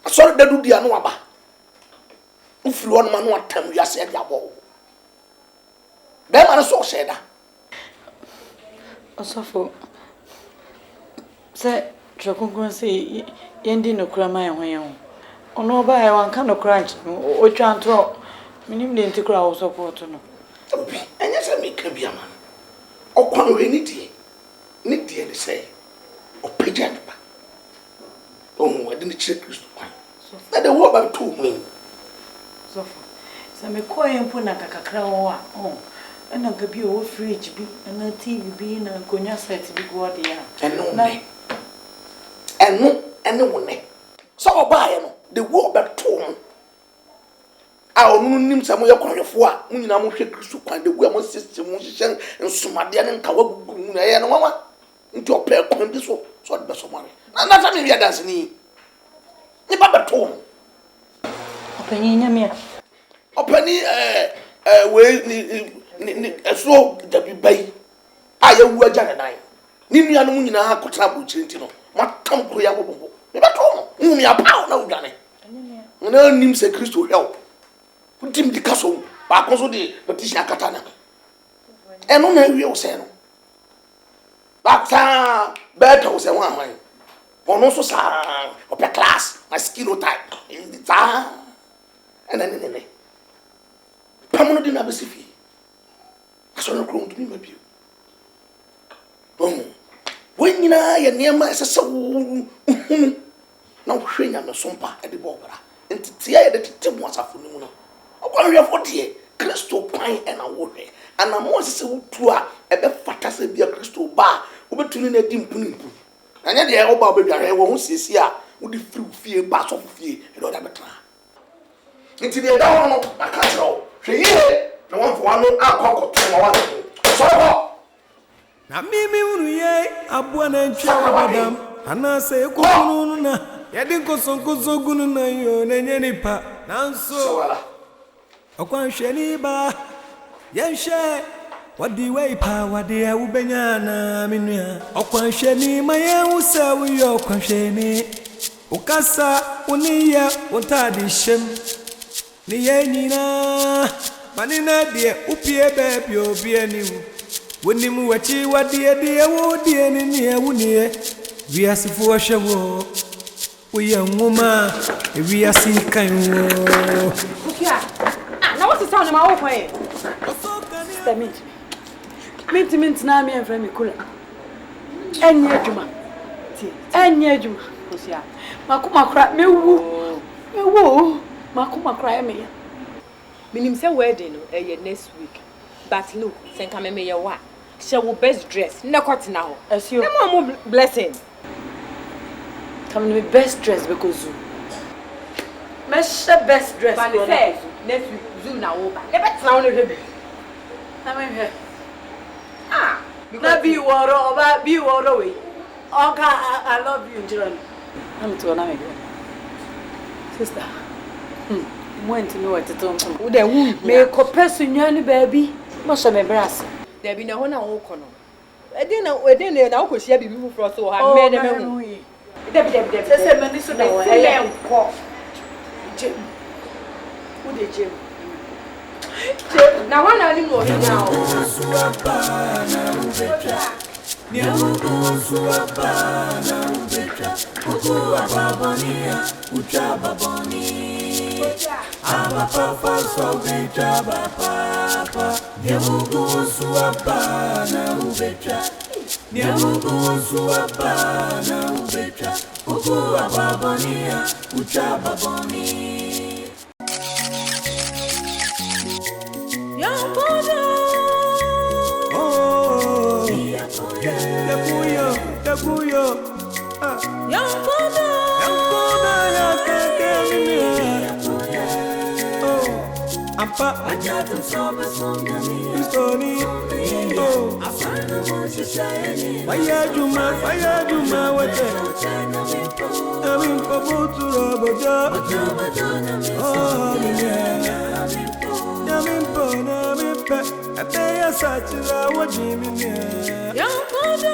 Asori dadu dia no aba. Ufiri won ma no atam wiase dia bo. Be ma no so sheda. Osofo se chokunkun se yendi no krama ye hwan ono ba ye wan ka no crunch o twantro minim de ntikura wo support no obi enya se me ka bia man okwan we ni die ni se o pagya ba o mo de ni chire Kristo kwan na de wo ba to mu Osofo se me koye mpo na kakakra wo a ena ga bi o fridge bi na TV bi na konya set bi go de ya eno wone so obaye no de wo beto mu a onu nim samo ye kwanhwefo a munyina mo hwe Kristo kwan de wo mo system mo hye nsumade ne nka wagugu mu na ye no mama nti opɛ kwan bi so de beso mare na fa me wi dance ni ba beto mu opani nyamia opani we ni eso da bi bai a ye wu agya nan ni nua no nyina akota bo chirinti no matam kro ya bobbo me beto mu mi apa na udwane na nim se Kristo hwel putim di kaso ba koso de petition akata na eno na wi o se no ba sa beto o se wan hwan ono so sa ope class my skin type ta ne pamono di na besifi aso no kro ntumi mabio when you know your name is so now hwenya me sompa e de bobra entitia ye de tete mo asafo ni mu no okwanwe fodie Kristo pan e na wo hwe ana mo sese wutu a e be fata se bia Kristo ba obetuni na di mpunimpu anya de e oba obedware wo hu siesi a wo di free fie ba so fie e do da betra nti de da ho no aka tro hwe ye no won fo anu akokoto mo wa so ho na mimi unu ye abua na ntwa abadam ana se ekunu na yedi nkosonkoso gunu na yo na nye nipa nanso okwanhwe ni ba yenhwe wadi we pa wadi e ubenya na menua okwanhwe ni maye usa wi okwanhwe ni ukasa uniya untadi shem ni ye nyina manina de upie bebe obi animu woni mu wachi wadie de wo die ni ni ewunie wiasifo hwewo oye nwoma wiasikan wo kukia na what is sound ma wo kwan mint na me enfra me kula enye adwuma kusia makomakra mewu makomakra me ya minim say wedding no next week but look senka me ye wa she will best dress na kwat na ho asio na mo blessing come me best dress because me best dress but say next week zoo na wo ba le bet na wo no hwe bi na me hwe na bi woro oba bi woro we oka I love you Jiran I'm to na me sister went to know what to do wo de wu me ko pesu nwan baby mo so me brass there be na ho na wo kono edin na wo ko hia bibi fufuro so ha me de me hu de se me ni so na wo e ko Who the gym? Now one of them will be now. Yonkodo. Oh, Takuyo. Yonkodo. Ya kakemi. Oh, Ampa. Stony. Oh, Fire Juma, wate. Yamin Pabutu Roboja. Oh, yeah. Yamimpo, Abeya Satira, what Jimmy. Yonkodo.